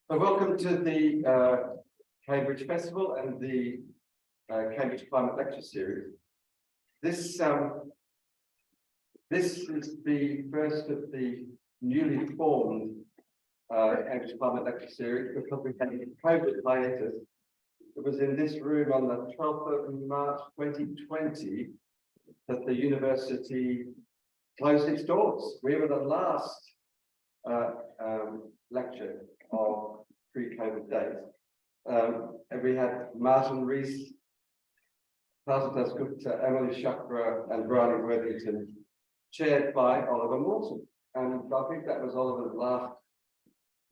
So welcome to the Cambridge Festival and the Cambridge Climate Lecture Series. This is the first of the newly formed Cambridge Climate Lecture Series because we had a COVID hiatus. It was in this room on the 12th of March 2020 that the university closed its doors. We were the last lecture of pre-COVID days. And we had Martin Rees, Parsitas Gupta, Emily Chakra, and Brian Worthington, chaired by Oliver Mawson. And I think that was Oliver's last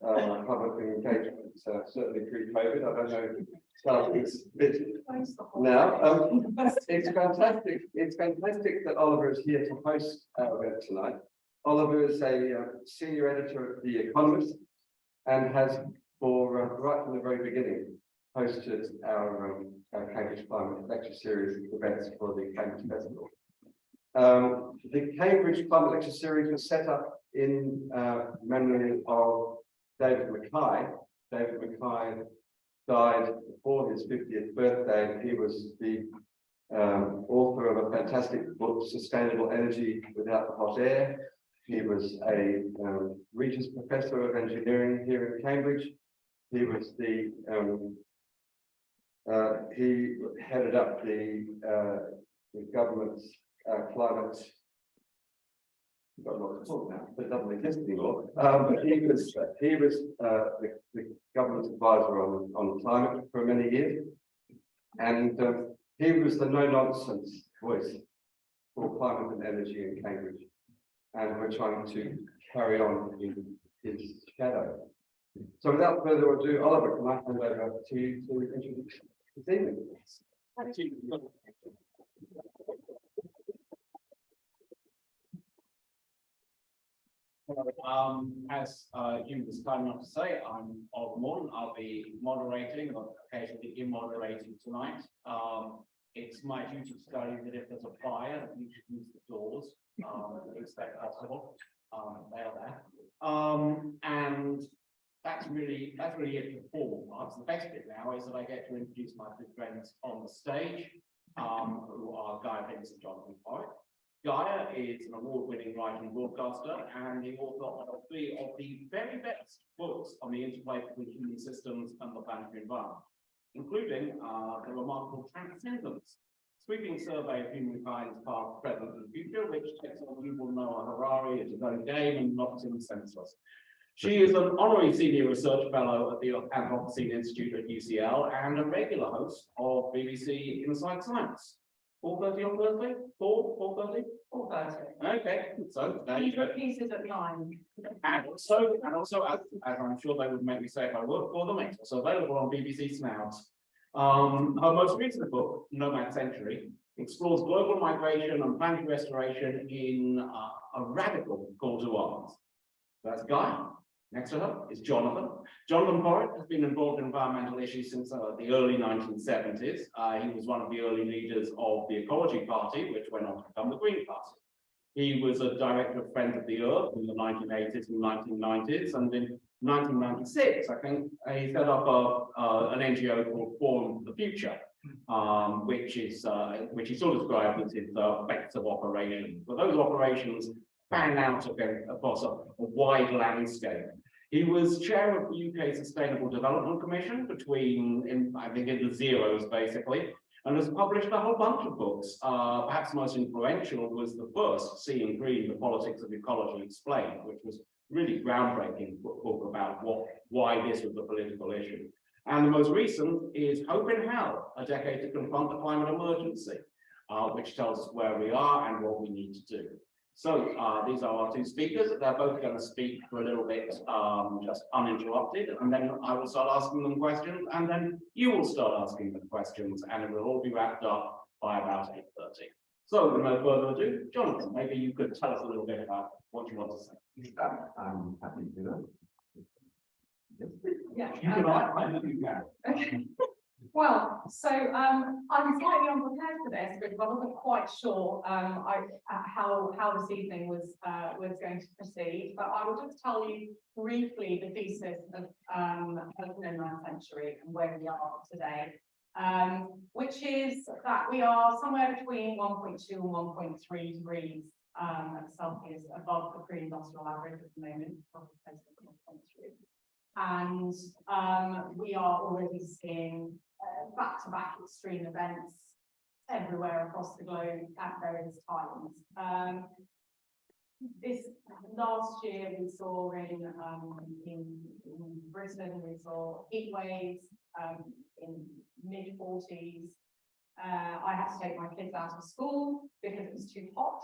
public engagement, certainly pre-COVID. I don't know if starting this bit now. It's fantastic. It's fantastic that Oliver is here to host our event tonight. Oliver is a senior editor of The Economist and has, right from the very beginning, hosted our Cambridge Climate Lecture Series events for the Cambridge Festival. The Cambridge Climate Lecture Series was set up in memory of David Mackay. David Mackay died before his 50th birthday, and he was the author of a fantastic book, Sustainable Energy Without the Hot Air. He was a Regis Professor of Engineering here in Cambridge. He was the he headed up the government's climate. I've got a lot to talk now, but it doesn't exist anymore. But he was the government's advisor on climate for many years, and he was the no-nonsense voice for climate and energy in Cambridge. And we're trying to carry on in his shadow. So without further ado, Oliver, can I hand over to you to introduce this evening? As Jim was kind enough to say, I'm Oliver Morton. I'll be moderating or occasionally immoderating tonight. It's my duty to tell you that if there's a fire, you should use the doors. It's that possible. They are there. And that's really it for formal parts. The best bit now is that I get to introduce my good friends on the stage, who are Gaia and Jonathon Porritt. Gaia is an award-winning writer and broadcaster and the author of three of the very best books on the interplay between human systems and the planetary environment, including the remarkable Transcendence, sweeping survey of humankind's past, present, and future, which takes on Yuval Noah Harari at his own game and knocks him senseless. She is an honorary senior research fellow at the Anthropocene Institute at UCL and a regular host of BBC Inside Science. 4:30 on Thursday? 4:30? 4:30. Okay, so there you go. Pieces at 9. And also, as I'm sure they would make me say if I worked for them, it's also available on BBC Snouts. Her most recent book, Nomad Century, explores global migration and planetary restoration in a radical call to arms. That's Gaia. Next to her is Jonathon. Jonathon Porritt has been involved in environmental issues since the early 1970s. He was one of the early leaders of the Ecology Party, which went on to become the Green Party. He was a director of Friends of the Earth in the 1980s and 1990s, and in 1996, I think, he set up an NGO called Forum for the Future, which he sort of described as his vectors of operations. But those operations pan out across a wide landscape. He was chair of the UK Sustainable Development Commission I think in the zeros basically, and has published a whole bunch of books. Perhaps most influential was the first, Seeing Green, The Politics of Ecology Explained, which was really groundbreaking book about why this was a political issue. And the most recent is Hope in Hell, A Decade to Confront the Climate Emergency, which tells us where we are and what we need to do. So these are our two speakers. They're both going to speak for a little bit, just uninterrupted, and then I will start asking them questions, and then you will start asking them questions, and it will all be wrapped up by about 8:30. So, with no further ado, Jonathon, maybe you could tell us a little bit about what you want to say. I'm happy to do that. Yeah. You can, I know you can. Okay. Well, so I'm slightly unprepared for this because I wasn't quite sure how this evening was going to proceed. But I will just tell you briefly the thesis of the 9th century and where we are today, which is that we are somewhere between 1.2 and 1.3 degrees Celsius above the pre-industrial average at the moment, probably close to 1.3. And we are already seeing back-to-back extreme events everywhere across the globe at various times. This last year we saw in Britain, we saw heat waves in mid-40s. I had to take my kids out of school because it was too hot.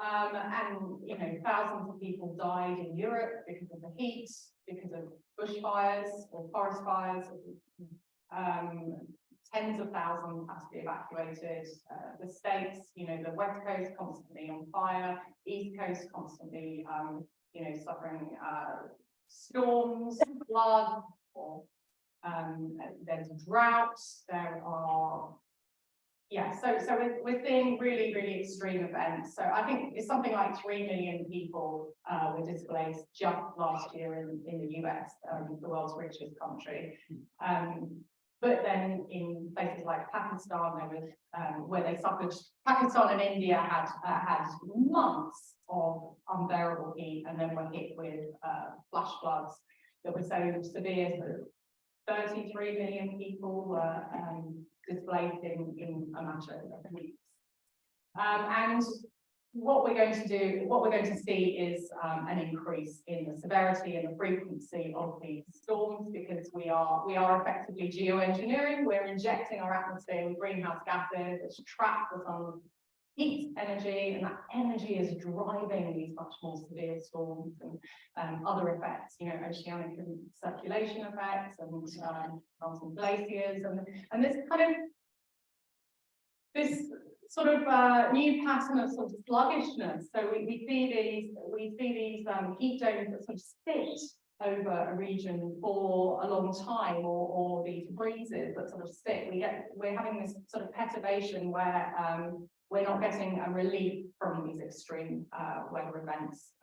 And you know, thousands of people died in Europe because of the heat, because of bushfires or forest fires. Tens of thousands had to be evacuated. The States, you know, the West Coast constantly on fire, East Coast constantly, you know, suffering storms, flood, or there's droughts. There are. Yeah, so we're seeing really, really extreme events. So I think it's something like 3 million people were displaced just last year in the US, the world's richest country. But then in places like Pakistan, there was where they suffered. Pakistan and India had months of unbearable heat, and then were hit with flash floods that were so severe that 33 million people were displaced in a matter of weeks. And what we're going to see is an increase in the severity and the frequency of these storms, because we are effectively geoengineering. We're injecting our atmosphere with greenhouse gases which trap the sun's heat energy, and that energy is driving these much more severe storms and other effects, you know, oceanic and circulation effects and melting glaciers, and this kind of this sort of new pattern of sort of sluggishness. So we see these heat domes that sort of sit over a region for a long time, or these breezes that sort of sit. We're having this sort of perturbation where we're not getting a relief from these extreme weather events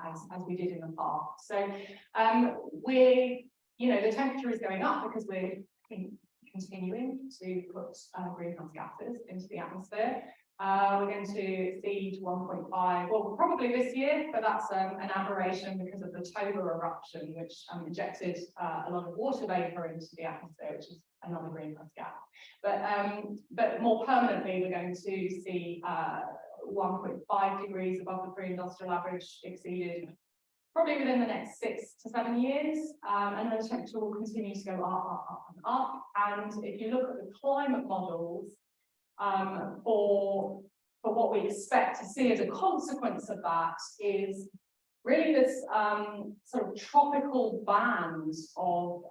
as we did in the past. So you know, the temperature is going up because we're continuing to put greenhouse gases into the atmosphere. We're going to see 1.5, well, probably this year, but that's an aberration because of the Toba eruption, which injected a lot of water vapor into the atmosphere, which is another greenhouse gas. But more permanently, we're going to see 1.5 degrees above the pre-industrial average exceeded probably within the next 6 to 7 years, and then the temperature will continue to go up and up. And if you look at the climate models for what we expect to see as a consequence of that, is really this sort of tropical band of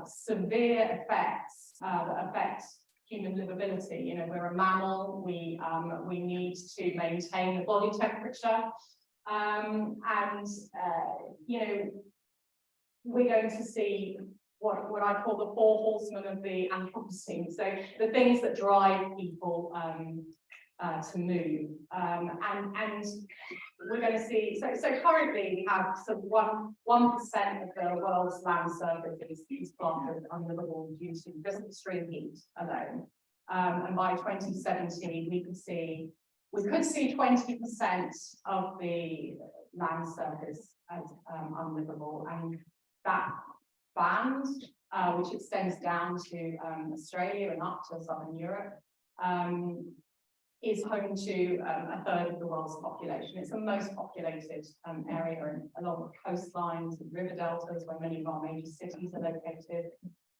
severe effects that affect human livability. You know, we're a mammal. We need to maintain the body temperature. You know, we're going to see what I call the 4 horsemen of the Anthropocene. So the things that drive people to move, and we're going to see. So currently we have sort of 1% of the world's land surface is planted unlivable due to just extreme heat alone. And by 2070, we could see 20% of the land surface as unlivable, and that band, which extends down to Australia and up to southern Europe, is home to a third of the world's population. It's the most populated area along the coastlines and river deltas where many of our major cities are located.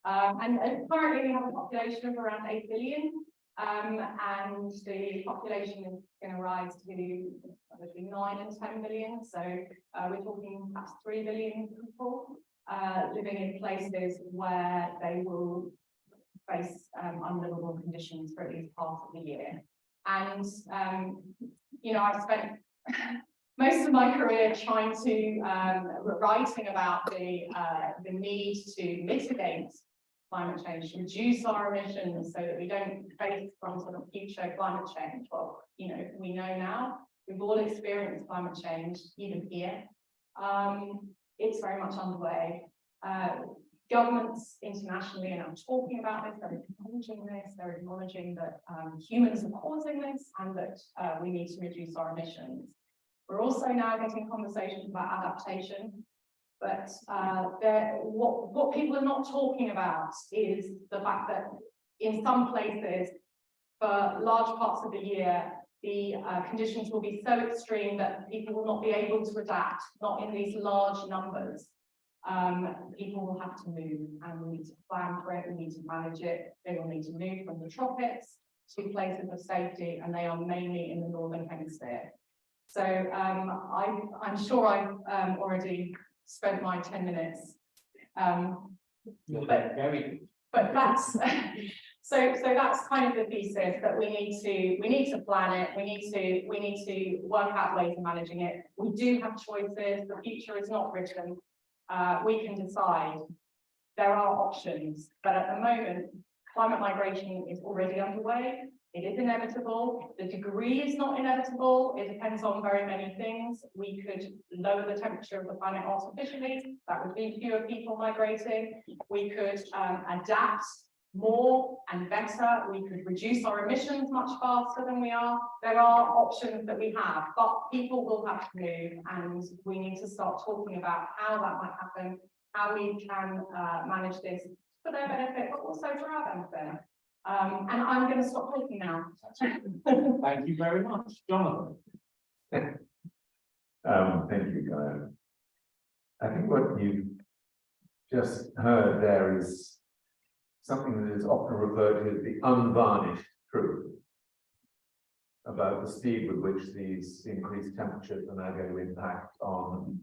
And currently we have a population of around 8 billion. And the population is going to rise to between 9 and 10 billion. So we're talking perhaps 3 billion people living in places where they will face unlivable conditions for at least part of the year. And you know, I've spent most of my career trying to writing about the need to mitigate climate change, to reduce our emissions so that we don't face some sort of future climate change. Well, you know, we know now, we've all experienced climate change, even here. It's very much underway. Governments internationally are now talking about this, they're acknowledging that humans are causing this and that we need to reduce our emissions. We're also now getting conversations about adaptation, but what people are not talking about is the fact that in some places, for large parts of the year, the conditions will be so extreme that people will not be able to adapt, not in these large numbers. People will have to move, and we need to plan for it, we need to manage it. They will need to move from the tropics to places of safety, and they are mainly in the northern hemisphere. So I'm sure I've already spent my 10 minutes. But that's so that's kind of the thesis, that we need to plan it, we need to work out ways of managing it. We do have choices, the future is not written. We can decide. There are options, but at the moment, climate migration is already underway. It is inevitable. The degree is not inevitable. It depends on very many things. We could lower the temperature of the planet artificially. That would mean fewer people migrating. We could adapt more and better. We could reduce our emissions much faster than we are. There are options that we have, but people will have to move, and we need to start talking about how that might happen, how we can manage this for their benefit, but also for our benefit. And I'm going to stop talking now. Thank you very much, Jonathan. Thank you, Gaia. I think what you just heard there is something that is often referred to as the unvarnished truth about the speed with which these increased temperatures are now going to impact on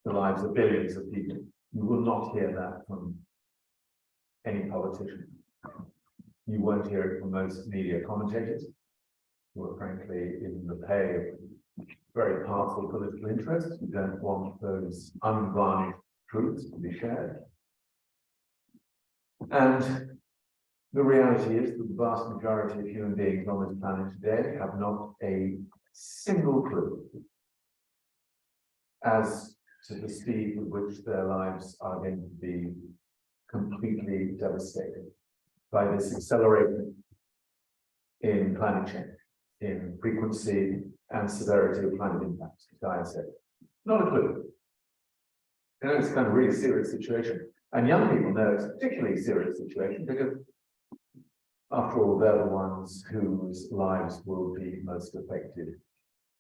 the lives of billions of people. You will not hear that from any politician. You won't hear it from most media commentators, who are frankly in the pay of very powerful political interests, who don't want those unvarnished truths to be shared. And the reality is that the vast majority of human beings on this planet today have not a single clue as to the speed with which their lives are going to be completely devastated by this acceleration in climate change, in frequency and severity of climate impacts, as Gaia said. Not a clue. You know, it's kind of really serious situation. And young people know it's a particularly serious situation because, after all, they're the ones whose lives will be most affected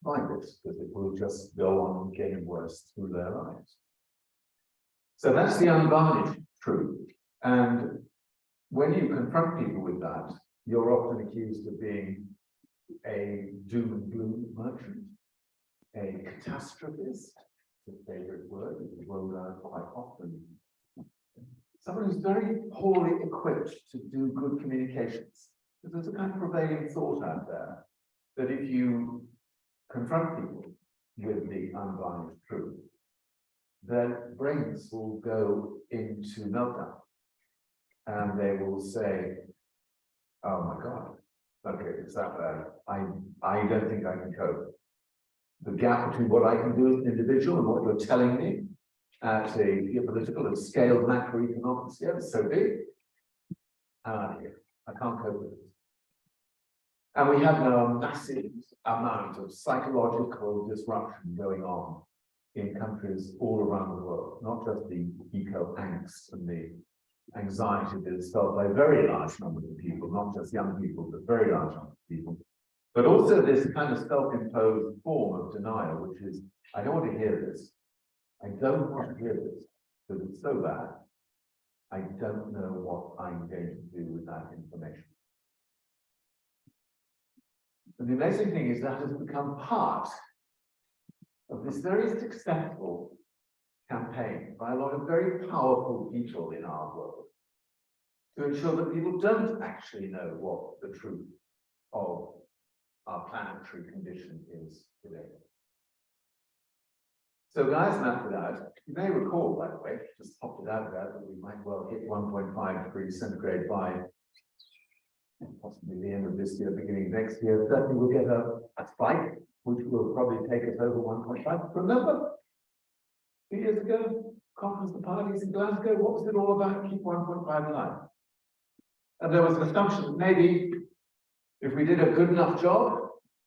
by this, because it will just go on getting worse through their lives. So that's the unvarnished truth. And when you confront people with that, you're often accused of being a doom and gloom merchant, a catastrophist, the favorite word that is rolled out quite often. Someone who's very poorly equipped to do good communications. Because there's a kind of prevailing thought out there that if you confront people with the unvarnished truth, their brains will go into meltdown. And they will say, oh my God, okay, it's that bad. I don't think I can cope. The gap between what I can do as an individual and what you're telling me at a geopolitical and scaled macroeconomic scale is so big. I can't cope with it. And we have now a massive amount of psychological disruption going on in countries all around the world, not just the eco-angst and the anxiety that is felt by very large numbers of people, not just young people, but very large numbers of people. But also this kind of self-imposed form of denial, which is, I don't want to hear this. I don't want to hear this, because it's so bad. I don't know what I'm going to do with that information. And the amazing thing is that has become part of this very successful campaign by a lot of very powerful people in our world to ensure that people don't actually know what the truth of our planetary condition is today. So guys mapped it out. You may recall, by the way, just popped it out there, that we might well hit 1.5 degrees centigrade by possibly the end of this year, beginning of next year. Certainly we'll get a spike, which will probably take us over 1.5. Remember, 2 years ago, conference of parties in Glasgow, what was it all about? Keep 1.5 alive. And there was an assumption that maybe if we did a good enough job,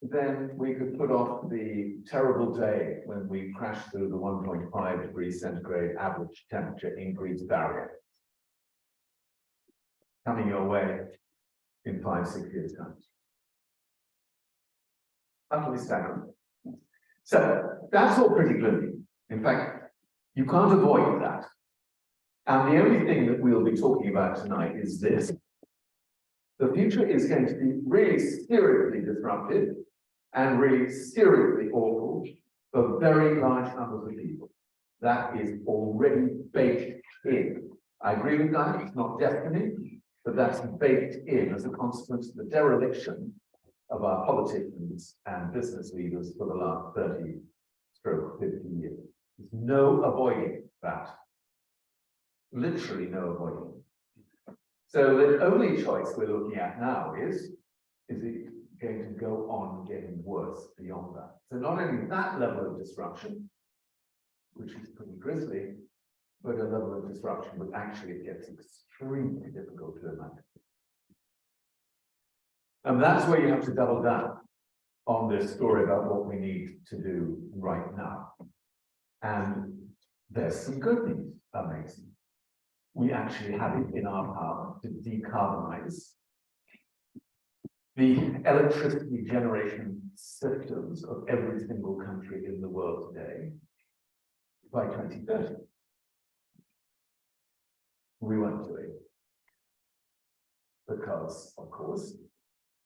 then we could put off the terrible day when we crashed through the 1.5 degrees centigrade average temperature increase barrier. Coming your way in 5-6 years' time. Utterly staggering. So that's all pretty gloomy. In fact, you can't avoid that. And the only thing that we'll be talking about tonight is this. The future is going to be really seriously disrupted and really seriously awful for very large numbers of people. That is already baked in. I agree with that, it's not destiny, but that's baked in as a consequence of the dereliction of our politicians and business leaders for the last 30 to 50 years. There's no avoiding that. Literally no avoiding. So the only choice we're looking at now is it going to go on getting worse beyond that? So not only that level of disruption, which is pretty grisly, but a level of disruption that actually gets extremely difficult to imagine. And that's where you have to double down on this story about what we need to do right now. And there's some good news, amazing. We actually have it in our power to decarbonize the electricity generation systems of every single country in the world today by 2030. We won't do it because, of course,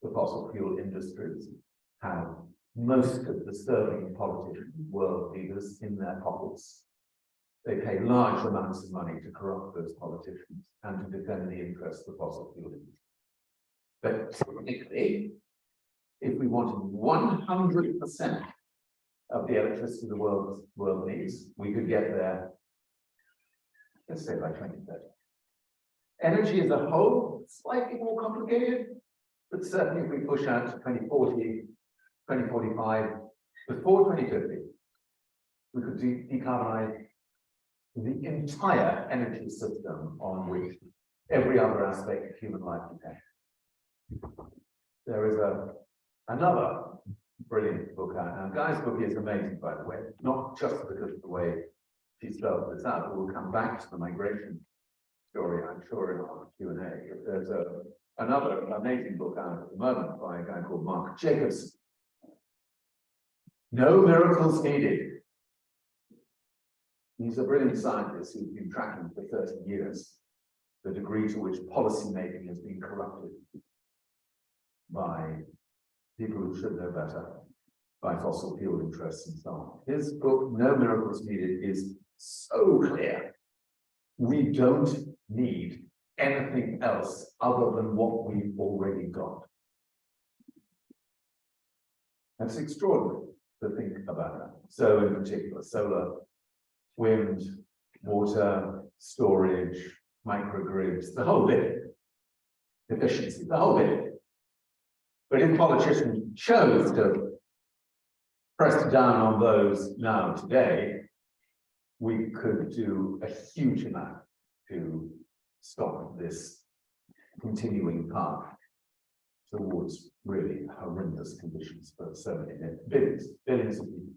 the fossil fuel industries have most of the sterling politicians, world leaders in their pockets. They pay large amounts of money to corrupt those politicians and to defend the interests of the fossil fuel industry. But technically, if we wanted 100% of the electricity the world needs, we could get there, let's say by 2030. Energy as a whole, slightly more complicated, but certainly if we push out to 2040, 2045, before 2050, we could decarbonize the entire energy system on which every other aspect of human life depends. There is another brilliant book out now. Gaia's book is amazing, by the way, not just because of the way she spells this out, but we'll come back to the migration story, I'm sure, in our Q&A. There's another amazing book out at the moment by a guy called Mark Jacobson. No miracles needed. He's a brilliant scientist who's been tracking for 30 years the degree to which policy making has been corrupted by people who should know better, by fossil fuel interests and so on. His book, No Miracles Needed, is so clear. We don't need anything else other than what we've already got. That's extraordinary to think about that. So in particular, solar, wind, water, storage, microgrids, the whole bit. Efficiency, the whole bit. But if politicians chose to press down on those now today, we could do a huge amount to stop this continuing path towards really horrendous conditions for so many billions of people.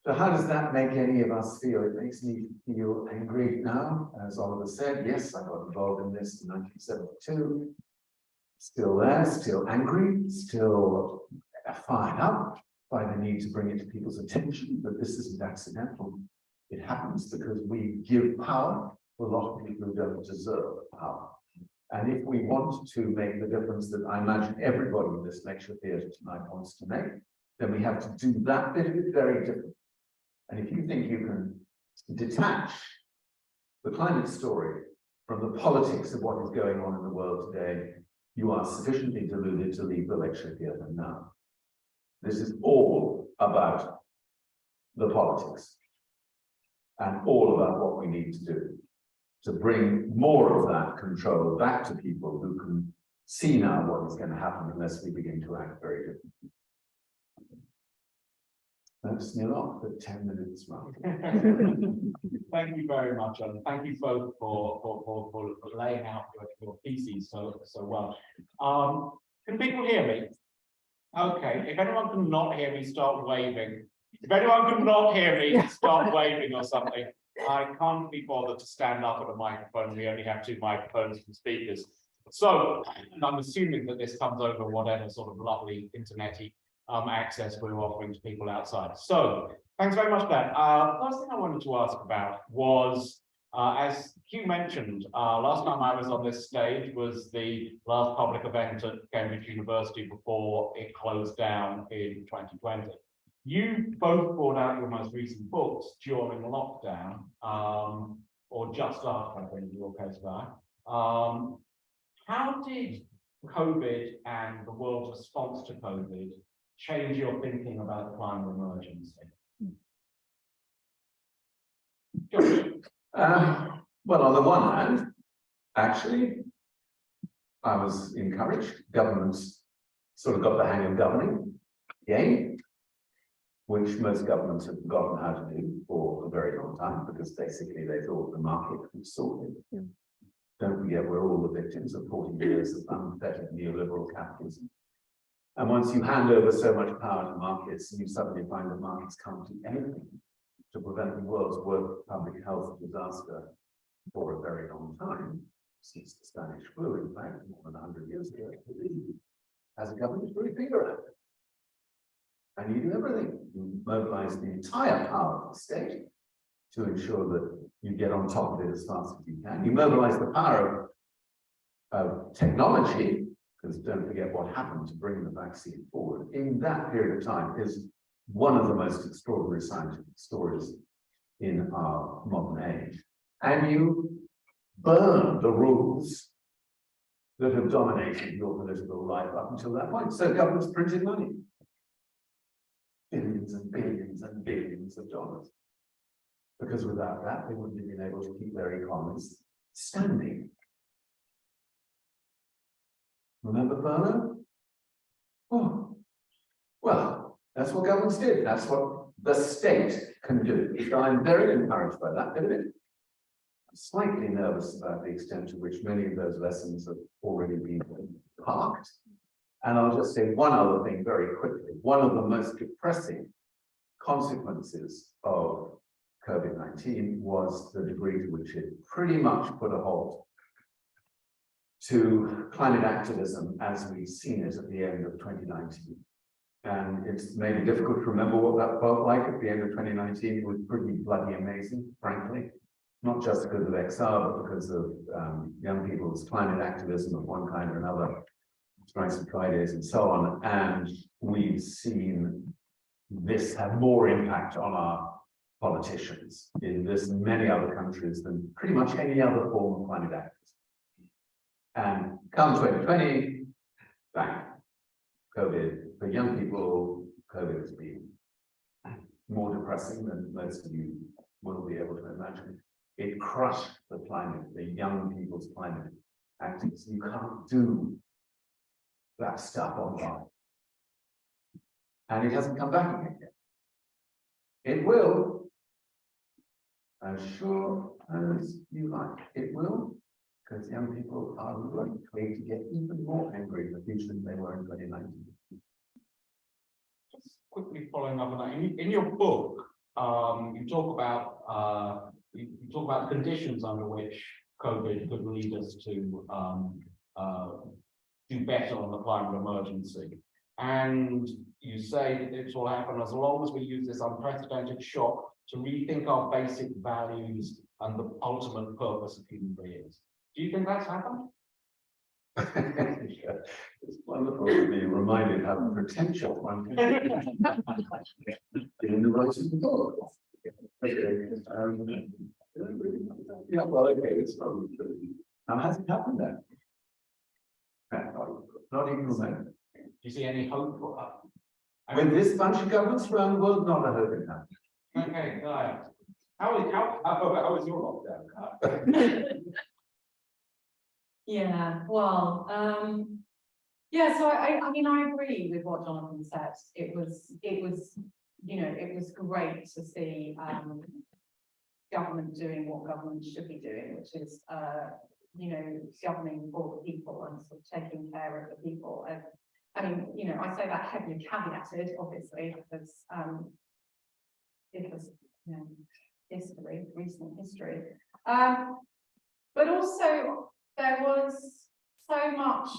So how does that make any of us feel? It makes me feel angry now, as Oliver said. Yes, I got involved in this in 1972. Still there, still angry, still fired up by the need to bring it to people's attention, but this isn't accidental. It happens because we give power to a lot of people who don't deserve power. And if we want to make the difference that I imagine everybody in this lecture theatre tonight wants to make, then we have to do that bit of it very differently. And if you think you can detach the climate story from the politics of what is going on in the world today, you are sufficiently deluded to leave the lecture theatre now. This is all about the politics and all about what we need to do to bring more of that control back to people who can see now what is going to happen unless we begin to act very differently. That's near off at 10 minutes, right? Thank you very much, and thank you both for laying out your theses so well. Can people hear me? Okay, if anyone can not hear me, start waving. If anyone can not hear me, start waving or something. I can't be bothered to stand up at a microphone. We only have 2 microphones and speakers. So I'm assuming that this comes over whatever sort of lovely internet-y access we're offering to people outside. So thanks very much for that. First thing I wanted to ask about was, as Hugh mentioned, last time I was on this stage was the last public event at Cambridge University before it closed down in 2020. You both brought out your most recent books during lockdown, or just after, I think, in your case, Guy. How did COVID and the world's response to COVID change your thinking about the climate emergency? Well, on the one hand, actually, I was encouraged. Governments sort of got the hang of governing again, which most governments have forgotten how to do for a very long time, because basically they thought the market would sort it. Don't forget, we're all the victims of 40 years of unfettered neoliberal capitalism. And once you hand over so much power to markets, you suddenly find that markets can't do anything to prevent the world's worst public health disaster for a very long time, since the Spanish flu, in fact, more than 100 years ago. As a government, put a finger at it. And you do everything. You mobilize the entire power of the state to ensure that you get on top of it as fast as you can. You mobilize the power of technology, because don't forget what happened to bring the vaccine forward. In that period of time is one of the most extraordinary scientific stories in our modern age. And you burn the rules that have dominated your political life up until that point. So governments printed money. Billions and billions and billions of dollars. Because without that, they wouldn't have been able to keep their economies standing. Remember furlough? Oh, well, that's what governments did. That's what the state can do. So I'm very encouraged by that bit of it. I'm slightly nervous about the extent to which many of those lessons have already been parked. And I'll just say one other thing very quickly. One of the most depressing consequences of COVID-19 was the degree to which it pretty much put a halt to climate activism as we've seen it at the end of 2019. And it's maybe difficult to remember what that felt like at the end of 2019. It was pretty bloody amazing, frankly. Not just because of XR, but because of young people's climate activism of one kind or another, strikes and Fridays and so on. And we've seen this have more impact on our politicians in this and many other countries than pretty much any other form of climate activism. And come 2020, bang, COVID. For young people, COVID has been more depressing than most of you will be able to imagine. It crushed the climate, the young people's climate activism. You can't do that stuff online. And it hasn't come back again yet. It will, as sure as you like, it will, because young people are likely to get even more angry in the future than they were in 2019. Just quickly following up on that, in your book, you talk about the conditions under which COVID could lead us to do better on the climate emergency. And you say that this will happen as long as we use this unprecedented shock to rethink our basic values and the ultimate purpose of human beings. Do you think that's happened? It's wonderful to be reminded how pretentious one can be in the writing of the book. Yeah, well, okay, it's probably true. Now, has it happened then? Not even remotely. Do you see any hope for that? With this bunch of governments around the world, not a hope in that. Okay, Gaia. How was your lockdown? Yeah, well, yeah, so I mean, I agree with what Jonathan said. It was, you know, it was great to see, government doing what government should be doing, which is, you know, governing for the people and sort of taking care of the people. And I mean, you know, I say that heavily caveated, obviously, because, it was, you know, history, recent history. But also there was so much,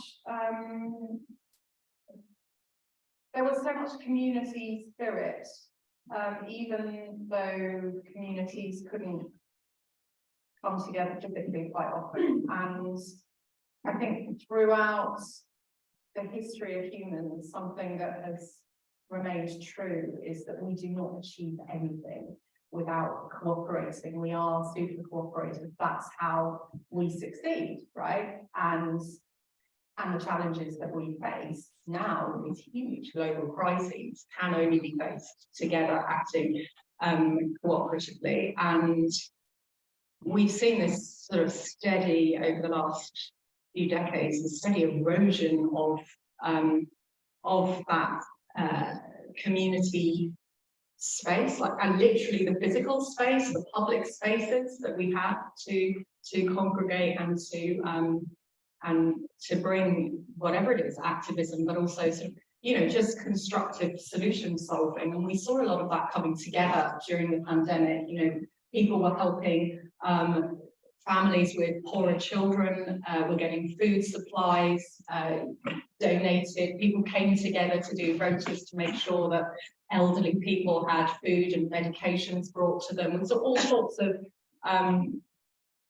community spirit, even though communities couldn't come together physically quite often. And I think throughout the history of humans, something that has remained true is that we do not achieve anything without cooperating. We are super cooperative. That's how we succeed, right? And the challenges that we face now, these huge global crises, can only be faced together, acting cooperatively. And we've seen this sort of steady over the last few decades, the steady erosion of that community space, like, and literally the physical space, the public spaces that we have to congregate and to bring whatever it is, activism, but also sort of, you know, just constructive solution solving. And we saw a lot of that coming together during the pandemic. You know, people were helping families with poorer children, were getting food supplies donated. People came together to do rotas to make sure that elderly people had food and medications brought to them. And so all sorts of,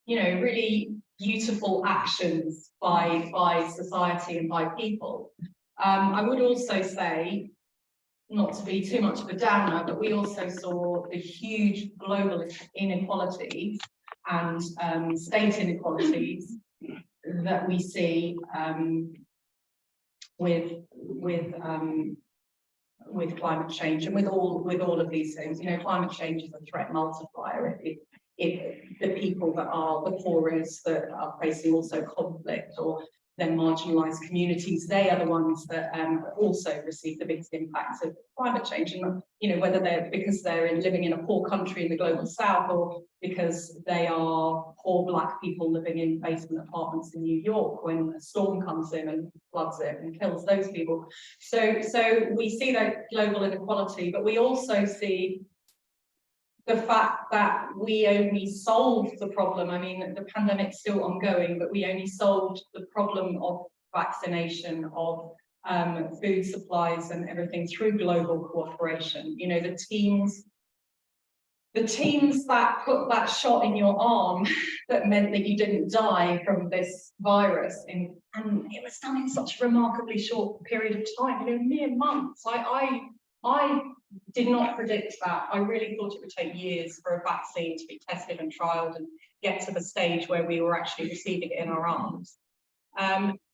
you know, really beautiful actions by society and by people. I would also say, not to be too much of a downer, but we also saw the huge global inequalities and state inequalities that we see with climate change and with all of these things. You know, climate change is a threat multiplier. If the people that are the poorest, that are facing also conflict, or then marginalised communities, they are the ones that also receive the biggest impacts of climate change. And, you know, whether they're because they're living in a poor country in the global south, or because they are poor Black people living in basement apartments in New York when a storm comes in and floods it and kills those people. So we see that global inequality, but we also see the fact that we only solved the problem. I mean, the pandemic's still ongoing, but we only solved the problem of vaccination, of food supplies and everything through global cooperation. You know, the teams that put that shot in your arm that meant that you didn't die from this virus, and it was done in such a remarkably short period of time, you know, mere months. I did not predict that. I really thought it would take years for a vaccine to be tested and trialed and get to the stage where we were actually receiving it in our arms.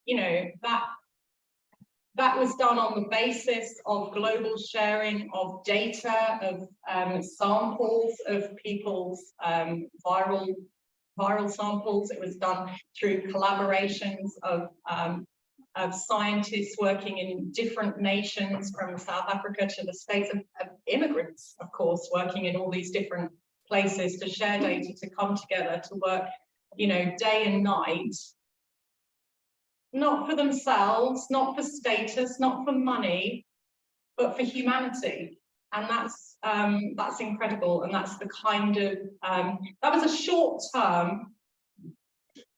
You know, that was done on the basis of global sharing of data, of samples of people's viral samples. It was done through collaborations of scientists working in different nations, from South Africa to the States, of immigrants, of course, working in all these different places to share data, to come together, to work, you know, day and night, not for themselves, not for status, not for money, but for humanity. And that's incredible. And that's the kind of, that was a short-term,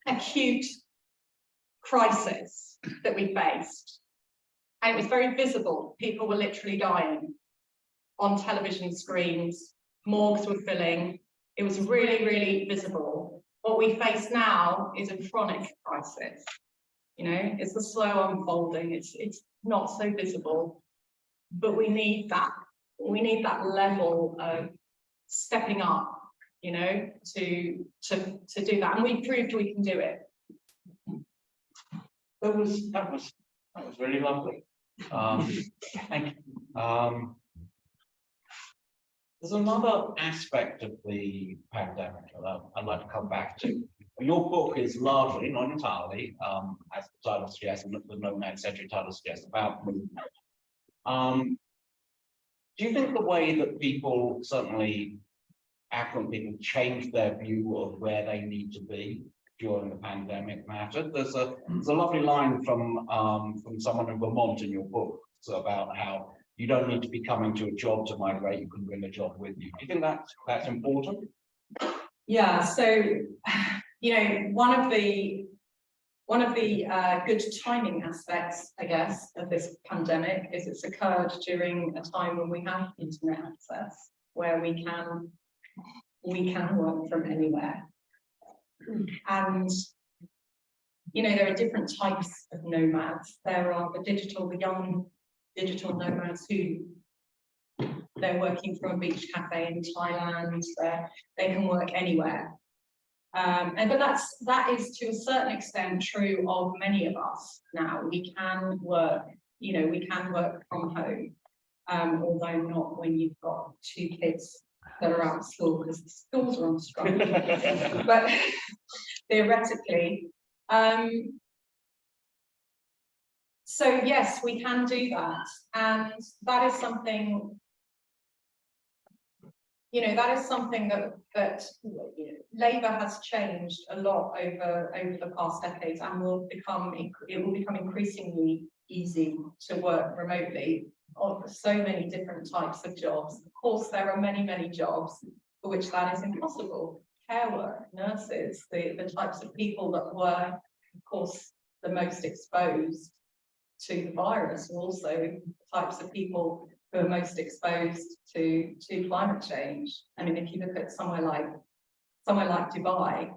acute crisis that we faced, and it was very visible. People were literally dying on television screens, morgues were filling. It was really, really visible. What we face now is a chronic crisis. You know, it's a slow unfolding. It's not so visible, but we need that level of stepping up, you know, to do that, and we proved we can do it. That was really lovely. Thank you. There's another aspect of the pandemic that I'd like to come back to. Your book is largely, not entirely, as the title suggests, and the nomad century title suggests, about movement. Do you think the way that people, certainly affluent people, change their view of where they need to be during the pandemic mattered? There's a lovely line from someone in Vermont in your book about how you don't need to be coming to a job to migrate, you can bring a job with you. Do you think that's important? Yeah, so you know, one of the good timing aspects, I guess, of this pandemic is it's occurred during a time when we have internet access, where we can work from anywhere. And you know, there are different types of nomads. There are the young digital nomads who they're working from a beach cafe in Thailand. They can work anywhere. But that is to a certain extent true of many of us now. We can work, you know, we can work from home, although not when you've got 2 kids that are out of school because the schools are on strike. But theoretically, so yes, we can do that, and that is something. You know, that is something that Labour has changed a lot over the past decades, and it will become increasingly easy to work remotely on so many different types of jobs. Of course, there are many jobs for which that is impossible. Care work, nurses, the types of people that were, of course, the most exposed to the virus, are also the types of people who are most exposed to climate change. I mean, if you look at somewhere like Dubai,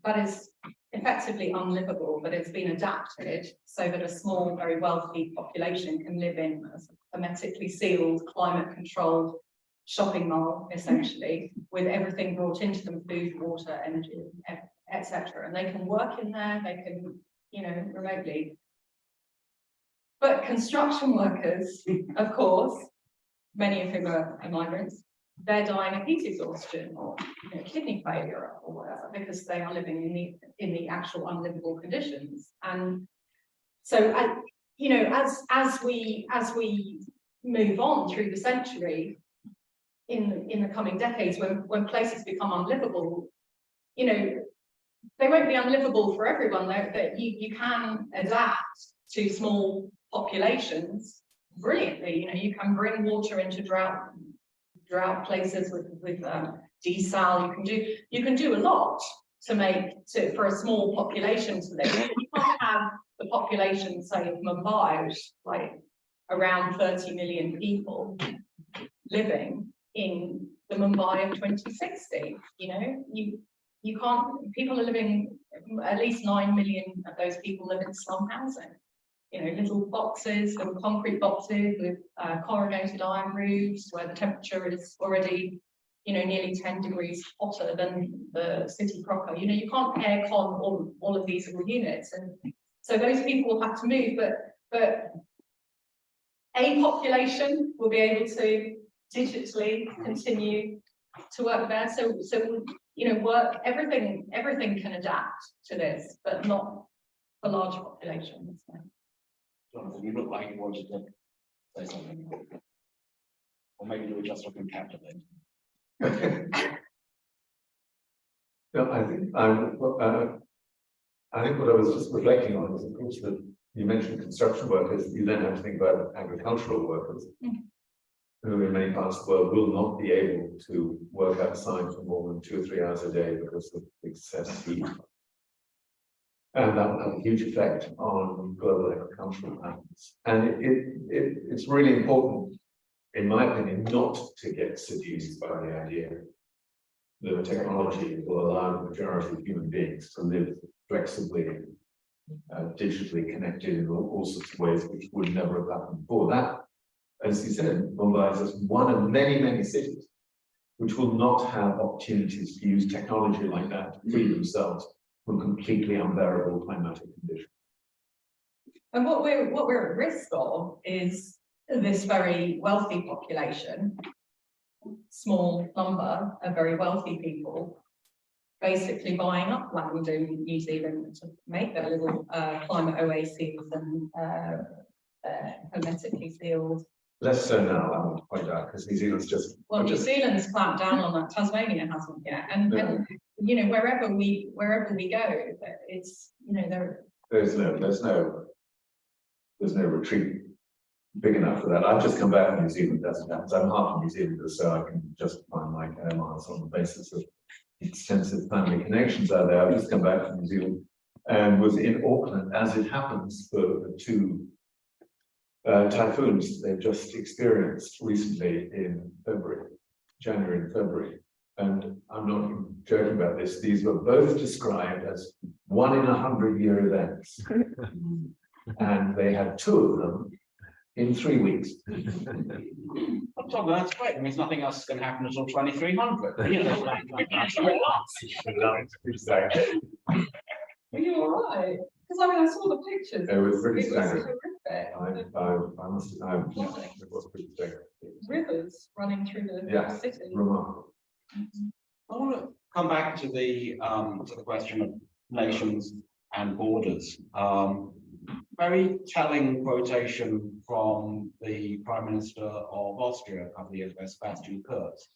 that is effectively unlivable, but it's been adapted so that a small, very wealthy population can live in a hermetically sealed, climate-controlled shopping mall, essentially, with everything brought into them: food, water, energy, etc. And they can work in there, they can, you know, remotely. But construction workers, of course, many of whom are migrants, they're dying of heat exhaustion or, you know, kidney failure or whatever, because they are living in the actual unlivable conditions. And so, you know, as we move on through the century, in the coming decades, when places become unlivable, you know, they won't be unlivable for everyone. That you can adapt to small populations brilliantly. You know, you can bring water into drought places with desal. You can do a lot for a small population to live. You can't have the population, say, of Mumbai, which is like around 30 million people living in the Mumbai of 2060. You know, you can't. People are living. At least 9 million of those people live in slum housing. You know, little boxes, little concrete boxes with corrugated iron roofs, where the temperature is already, you know, nearly 10 degrees hotter than the city proper. You know, you can't aircon all of these little units, and so those people will have to move. But a population will be able to digitally continue to work there. So you know, everything can adapt to this, but not for large populations. Jonathan, you look like you wanted to say something. Or maybe you were just looking captivated. No, I think what I was just reflecting on is, of course, that you mentioned construction workers. You then have to think about agricultural workers, who in many parts of the world will not be able to work outside for more than 2 or 3 hours a day because of excess heat. And that will have a huge effect on global agricultural patterns. And it's really important, in my opinion, not to get seduced by the idea that a technology will allow the majority of human beings to live flexibly, digitally connected in all sorts of ways which would never have happened before. That, as you said, Mumbai is just one of many cities which will not have opportunities to use technology like that to free themselves from completely unbearable climatic conditions. And what we're at risk of is this very wealthy population small number of very wealthy people basically buying up land in New Zealand to make their little climate oases and hermetically sealed. Less so now, I want to point out, because New Zealand's just. Well, New Zealand's clamped down on that. Tasmania hasn't yet, and you know, wherever we go, it's, you know, There's no retreat big enough for that. I've just come back from New Zealand, as it happens. I'm half a New Zealander, so I can justify my air miles on the basis of extensive family connections out there. I've just come back from New Zealand and was in Auckland, as it happens, for the two typhoons they've just experienced recently in January and February. And I'm not even joking about this. These were both described as 1 in 100-year events. And they had 2 of them in 3 weeks. So that's great. It means nothing else is going to happen until 2300. You know, Are you all right? Because I mean, I saw the pictures. It was pretty It was staggering. horrific. It was pretty staggering. Rivers running through the Yeah. city. Remarkable. I want to come back to the question of nations and borders. Very telling quotation from the Prime Minister of Austria a couple of years ago, Sebastian Kurz,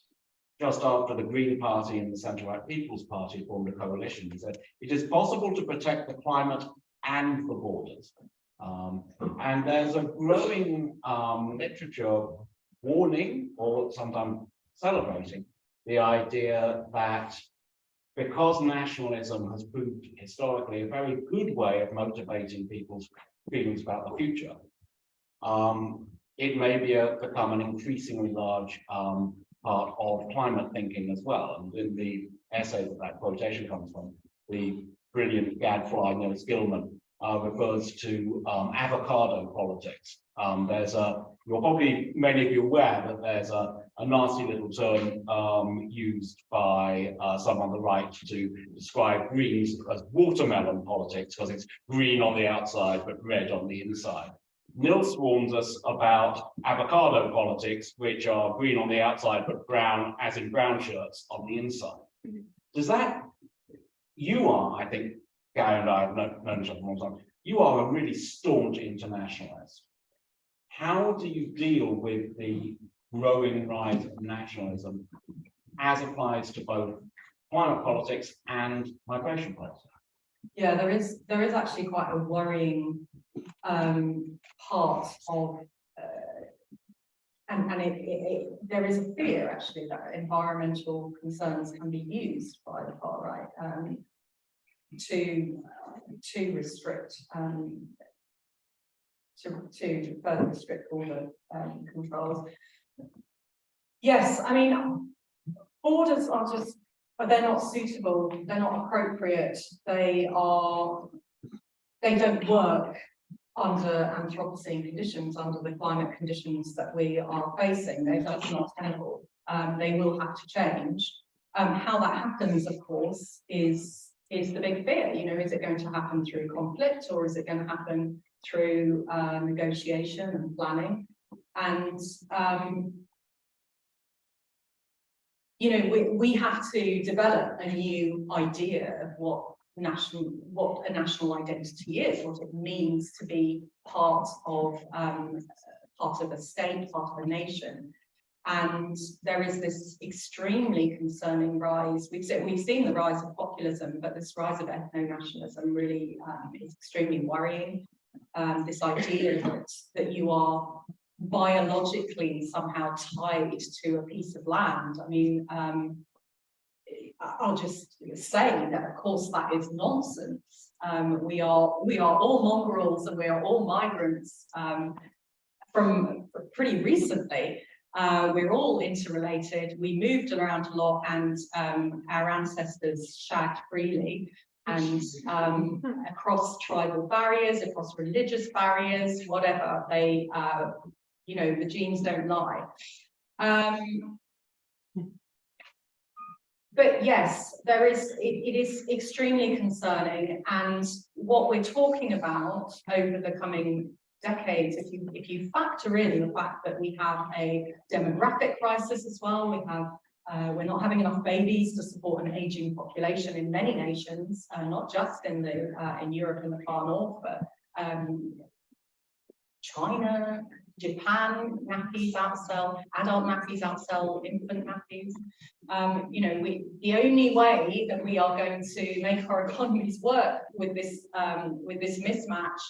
just after the Green Party and the Centre-Right People's Party formed a coalition. He said, "It is possible to protect the climate and the borders." And there's a growing literature warning, or sometimes celebrating, the idea that because nationalism has proved historically a very good way of motivating people's feelings about the future, it may become an increasingly large part of climate thinking as well. And in the essay that quotation comes from, the brilliant gadfly Nils Gilman refers to avocado politics. You're probably, many of you aware that there's a nasty little term used by some on the right to describe Greens as watermelon politics, because it's green on the outside but red on the inside. Nils warns us about avocado politics, which are green on the outside but brown, as in brown shirts, on the inside. Does that, you are, I think, Gaia and I have known each other for a long time, you are a really staunch internationalist. How do you deal with the growing rise of nationalism as applies to both climate politics and migration politics? Yeah, there is actually quite a worrying part of, and there is a fear actually that environmental concerns can be used by the far right to restrict to further restrict all the controls. Yes, I mean, borders are just, but they're not suitable, they're not appropriate, they don't work under Anthropocene conditions, under the climate conditions that we are facing. They're just not tenable. They will have to change. How that happens, of course, is the big fear. You know, is it going to happen through conflict, or is it going to happen through negotiation and planning? And you know, we have to develop a new idea of what a national identity is, what it means to be part of a state, part of a nation. And there is this extremely concerning rise. We've seen the rise of populism, but this rise of ethno-nationalism really is extremely worrying. This idea that you are biologically somehow tied to a piece of land. I mean, I'll just say that, of course, that is nonsense. We are all mongrels and we are all migrants from pretty recently. We're all interrelated. We moved around a lot, and our ancestors shagged freely, and across tribal barriers, across religious barriers, whatever. They, you know, the genes don't lie. But yes, it is extremely concerning, and what we're talking about over the coming decades, if you factor in the fact that we have a demographic crisis as well, we're not having enough babies to support an aging population in many nations, not just in Europe and the far north, but China, Japan, nappies outsell, adult nappies outsell infant nappies. You know, the only way that we are going to make our economies work with this mismatch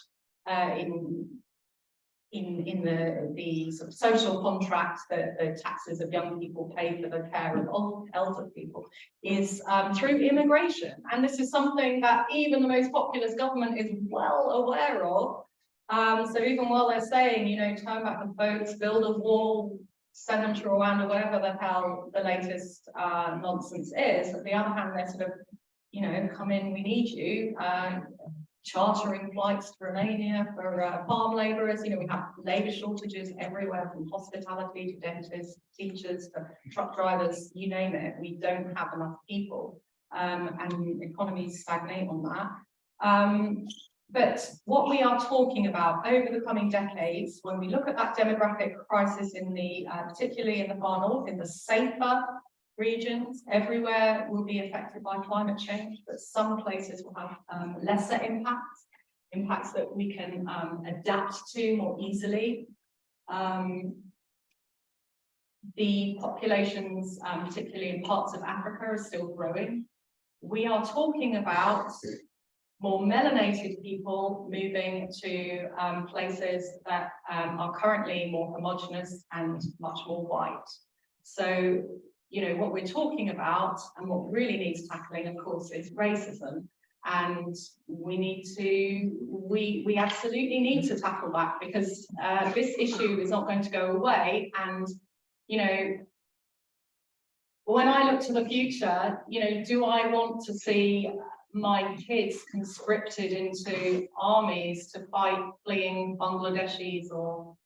in the sort of social contract that the taxes of young people pay for the care of elder people is through immigration. And this is something that even the most populous government is well aware of. So even while they're saying, you know, turn back the boats, build a wall, send them to Rwanda, whatever the hell the latest nonsense is, on the other hand, they're sort of, you know, come in, we need you, chartering flights to Romania for farm labourers. You know, we have labour shortages everywhere, from hospitality to dentists, teachers, to truck drivers, you name it. We don't have enough people, and economies stagnate on that. But what we are talking about over the coming decades, when we look at that demographic crisis in the, particularly in the far north, in the safer regions, everywhere will be affected by climate change, but some places will have lesser impacts that we can adapt to more easily. The populations, particularly in parts of Africa, are still growing. We are talking about more melanated people moving to places that are currently more homogenous and much more white. So, you know, what we're talking about and what really needs tackling, of course, is racism. And we absolutely need to tackle that, because this issue is not going to go away. And, you know, when I look to the future, you know, do I want to see my kids conscripted into armies to fight fleeing Bangladeshis or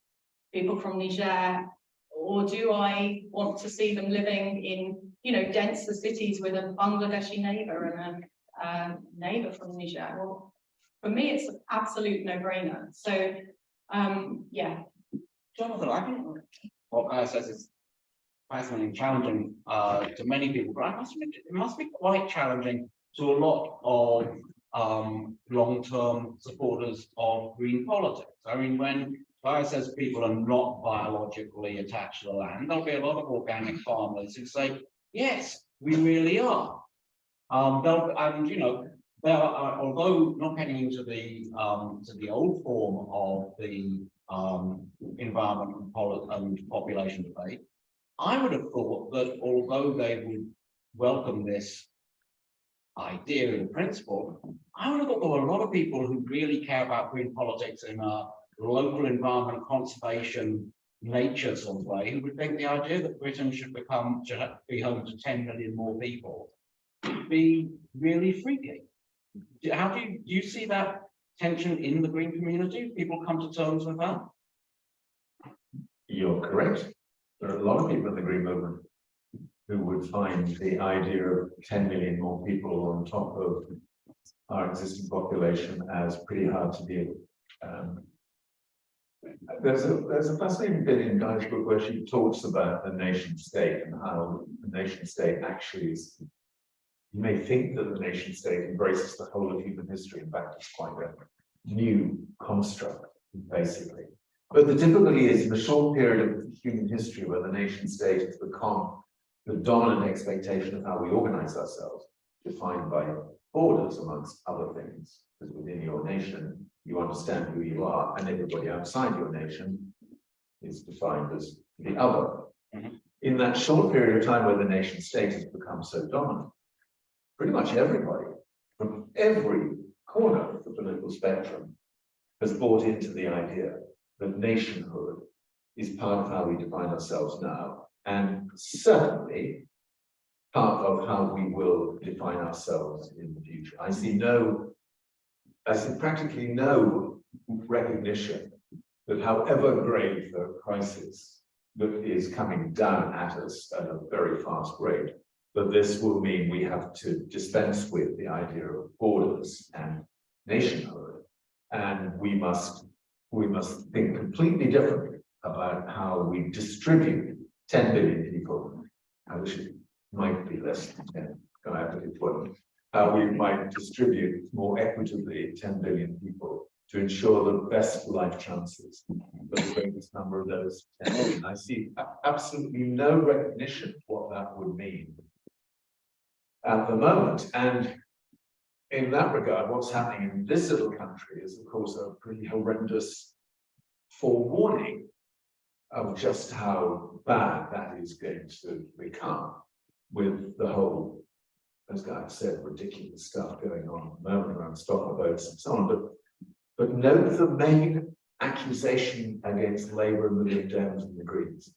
people from Niger? Or do I want to see them living in, you know, denser cities with a Bangladeshi neighbour and a neighbour from Niger? Well, for me, it's an absolute no-brainer. So, yeah. Jonathan, I think what Gaia says is fascinating, challenging to many people, but it must be quite challenging to a lot of long-term supporters of green politics. I mean, when Gaia says people are not biologically attached to the land, there'll be a lot of organic farmers who say, yes, we really are. And you know, there are, although not getting into the old form of the environment and population debate, I would have thought that although they would welcome this idea in principle, I would have thought there were a lot of people who really care about green politics in a local environment conservation nature sort of way, who would think the idea that Britain should be home to 10 million more people would be really freaky. How do you see that tension in the green community? People come to terms with that? You're correct. There are a lot of people in the green movement who would find the idea of 10 million more people on top of our existing population as pretty hard to deal with. There's a fascinating bit in Gaia's book where she talks about the nation state and how the nation state actually is. You may think that the nation state embraces the whole of human history. In fact, it's quite a new construct, basically. But the difficulty is, in the short period of human history where the nation state has become the dominant expectation of how we organize ourselves, defined by borders, amongst other things, because within your nation, you understand who you are, and everybody outside your nation is defined as the other. Mm-hmm. In that short period of time where the nation state has become so dominant, pretty much everybody from every corner of the political spectrum has bought into the idea that nationhood is part of how we define ourselves now, and certainly part of how we will define ourselves in the future. I see practically no recognition that however grave the crisis that is coming down at us at a very fast rate, that this will mean we have to dispense with the idea of borders and nationhood, and we must we must think completely differently about how we distribute 10 billion people. I wish it might be less than 10, I have to be put. How we might distribute more equitably 10 billion people to ensure the best life chances for the greatest number of those 10 billion. I see absolutely no recognition of what that would mean at the moment. And in that regard, what's happening in this little country is, of course, a pretty horrendous forewarning of just how bad that is going to become with the whole, as Gaia said, ridiculous stuff going on at the moment around stopper votes and so on. But note the main accusation against Labour and the Lib Dems and the Greens,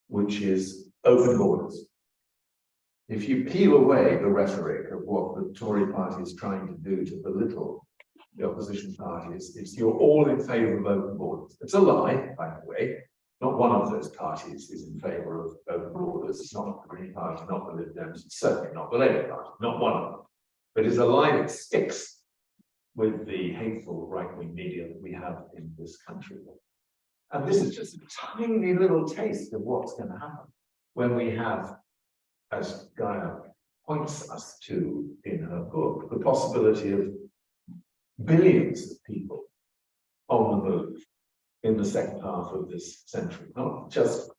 which is open borders. If you peel away the rhetoric of what the Tory party is trying to do to belittle the opposition parties, it's you're all in favour of open borders. It's a lie, by the way. Not one of those parties is in favour of open borders. It's not the Green Party, not the Lib Dems, it's certainly not the Labour Party, not one of them. But it's a lie that sticks with the hateful right-wing media that we have in this country. And this is just a tiny little taste of what's going to happen when we have, as Gaia points us to in her book, the possibility of billions of people on the move in the second half of this century, not just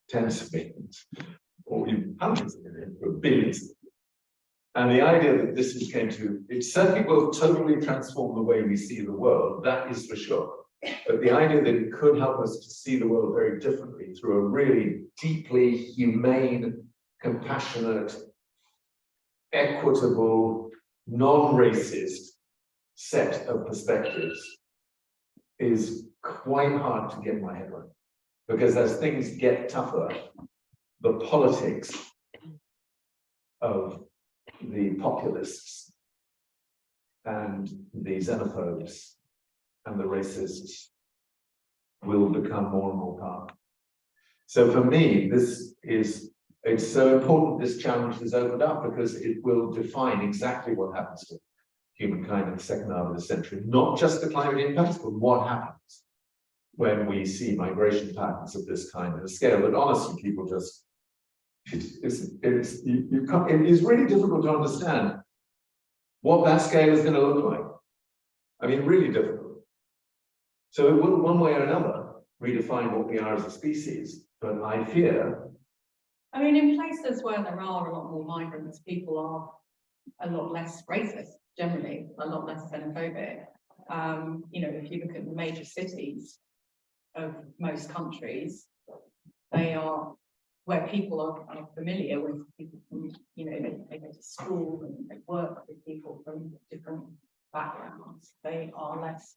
tens of millions or even hundreds of millions, but billions. And the idea that this is going to, it certainly will totally transform the way we see the world, that is for sure. But the idea that it could help us to see the world very differently through a really deeply humane, compassionate, equitable, non-racist set of perspectives is quite hard to get my head around. Because as things get tougher, the politics of the populists and the xenophobes and the racists will become more and more powerful. So for me, it's so important this challenge is opened up because it will define exactly what happens to humankind in the second half of the century, not just the climate impacts, but what happens when we see migration patterns of this kind at a scale that honestly people just, it is really difficult to understand what that scale is going to look like. I mean, really difficult. So it will, one way or another, redefine what we are as a species. But I fear. I mean, in places where there are a lot more migrants, people are a lot less racist, generally, a lot less xenophobic. You know, if you look at the major cities of most countries, they are where people are familiar with people from, you know, they go to school and they work with people from different backgrounds. They are less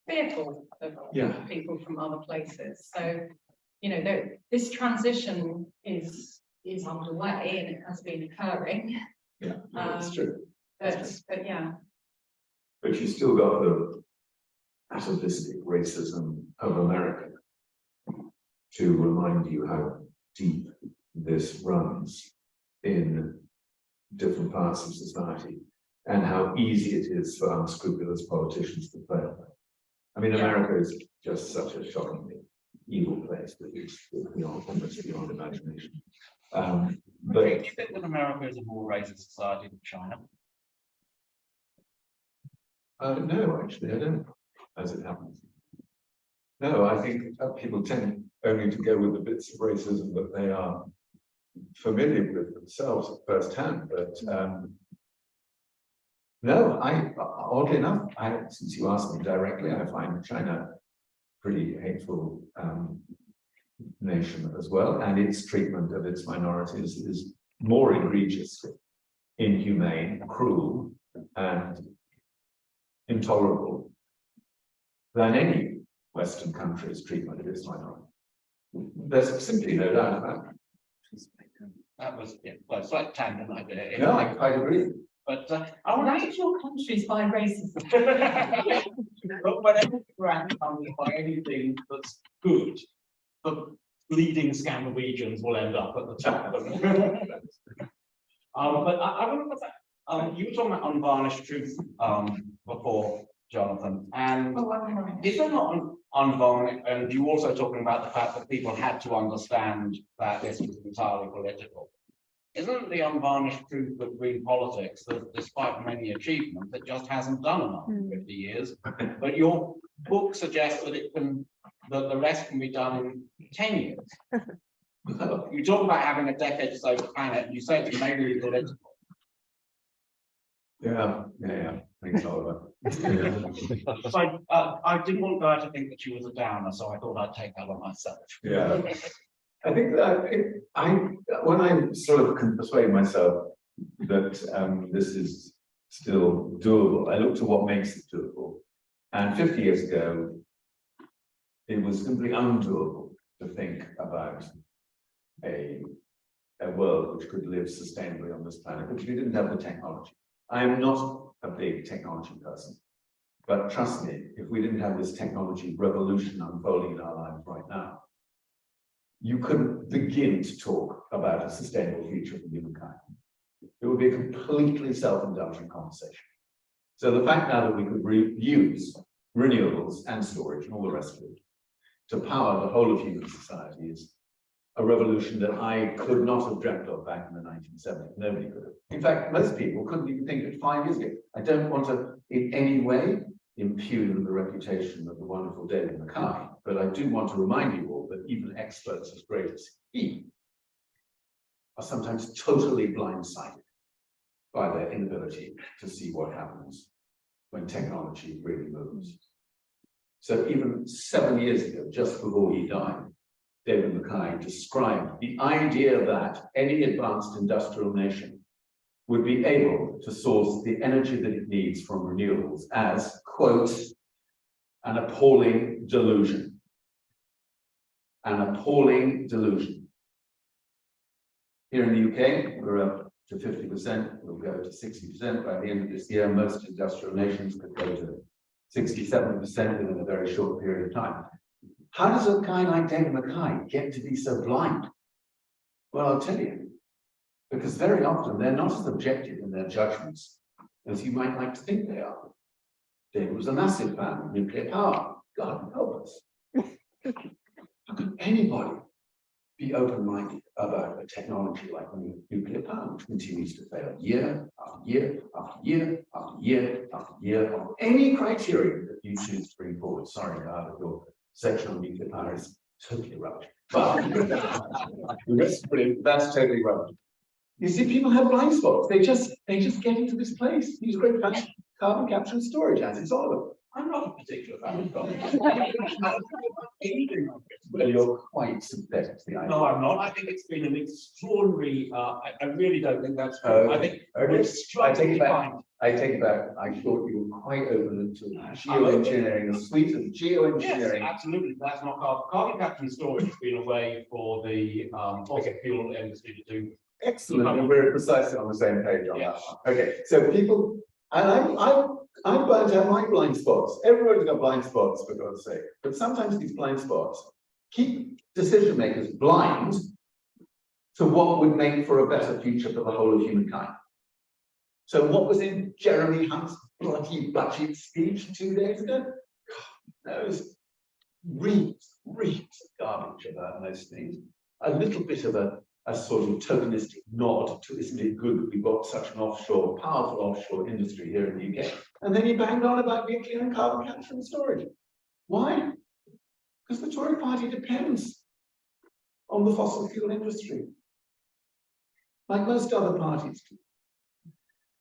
fearful of people from other places. So, you know, this transition is underway and it has been occurring. Yeah, that's true. But yeah. But you still got the atavistic racism of America to remind you how deep this runs in different parts of society and how easy it is for unscrupulous politicians to play. I mean, America is just such a shockingly evil place that it's almost beyond imagination. But do you think that America is a more racist society than China? No, actually, I don't, as it happens. No, I think people tend only to go with the bits of racism that they are familiar with themselves firsthand. But no, oddly enough, since you asked me directly, I find China pretty hateful nation as well, and its treatment of its minorities is more egregious, inhumane, cruel, and intolerable than any Western country's treatment of its minority. There's simply no doubt about it. That was well, it's like tangent idea. No, I agree. But I want to your countries by racism. but whenever brand comes by anything that's good, the leading Scandinavians will end up at the top. But I want to put that. You were talking about unvarnished truth before, Jonathan, and Oh, one more. is there not an ongoing, and you also talking about the fact that people had to understand that this was entirely political. Isn't the unvarnished truth of green politics that despite many achievements, it just hasn't done enough in 50 years? But your book suggests that that the rest can be done in 10 years. You talk about having a decade to save the planet, and you say it's mainly political. Yeah. Thanks, Oliver. So I didn't want Gaia to think that she was a downer, so I thought I'd take that on myself. Yeah. I think that when I sort of can persuade myself that this is still doable, I look to what makes it doable. And 50 years ago, it was simply undoable to think about a world which could live sustainably on this planet, because we didn't have the technology. I am not a big technology person, but trust me, if we didn't have this technology revolution unfolding in our lives right now, you couldn't begin to talk about a sustainable future for humankind. It would be a completely self-indulgent conversation. So the fact now that we could use renewables and storage and all the rest of it to power the whole of human society is a revolution that I could not have dreamt of back in the 1970s. Nobody could have. In fact, most people couldn't even think of it 5 years ago. I don't want to in any way impugn the reputation of the wonderful David Mackay, but I do want to remind you all that even experts as great as he are sometimes totally blindsided by their inability to see what happens when technology really moves. So even 7 years ago, just before he died, David Mackay described the idea that any advanced industrial nation would be able to source the energy that it needs from renewables as, quote, an appalling delusion. An appalling delusion. Here in the UK, we're up to 50%, we'll go to 60% by the end of this year. Most industrial nations could go to 67% within a very short period of time. How does a guy like David Mackay get to be so blind? Well, I'll tell you, because very often they're not as objective in their judgments as you might like to think they are. David was a massive fan of nuclear power. God help us. How can anybody be open-minded about a technology like nuclear power, which continues to fail year after year after year after year after year on any criteria that you choose to bring forward? Sorry, God, if your section on nuclear power is totally rubbish. But the rest is brilliant. That's totally rubbish. You see, people have blind spots. They just get into this place. These great fans, carbon capture and storage, as it's all of. I'm not a particular fan of carbon capture. Well, you're quite sympathetic to the idea. No, I'm not. I think it's been an extraordinary. I really don't think that's true. I think I take it back. I take it back. I thought you were quite open to geoengineering, a suite of geoengineering. Yes, absolutely. That's not carbon capture and storage has been a way for the fossil fuel industry to do. Excellent, and we're precisely on the same page on Yes. that. Okay, so people, and I'm glad to have my blind spots. Everybody's got blind spots, for God's sake. But sometimes these blind spots keep decision makers blind to what would make for a better future for the whole of humankind. So what was in Jeremy Hunt's bloody budget speech 2 days ago? God knows, reams of garbage about most things. A little bit of a sort of tokenistic nod to, isn't it good that we've got such an offshore, powerful offshore industry here in the UK? And then he banged on about nuclear and carbon capture and storage. Why? Because the Tory party depends on the fossil fuel industry, like most other parties do.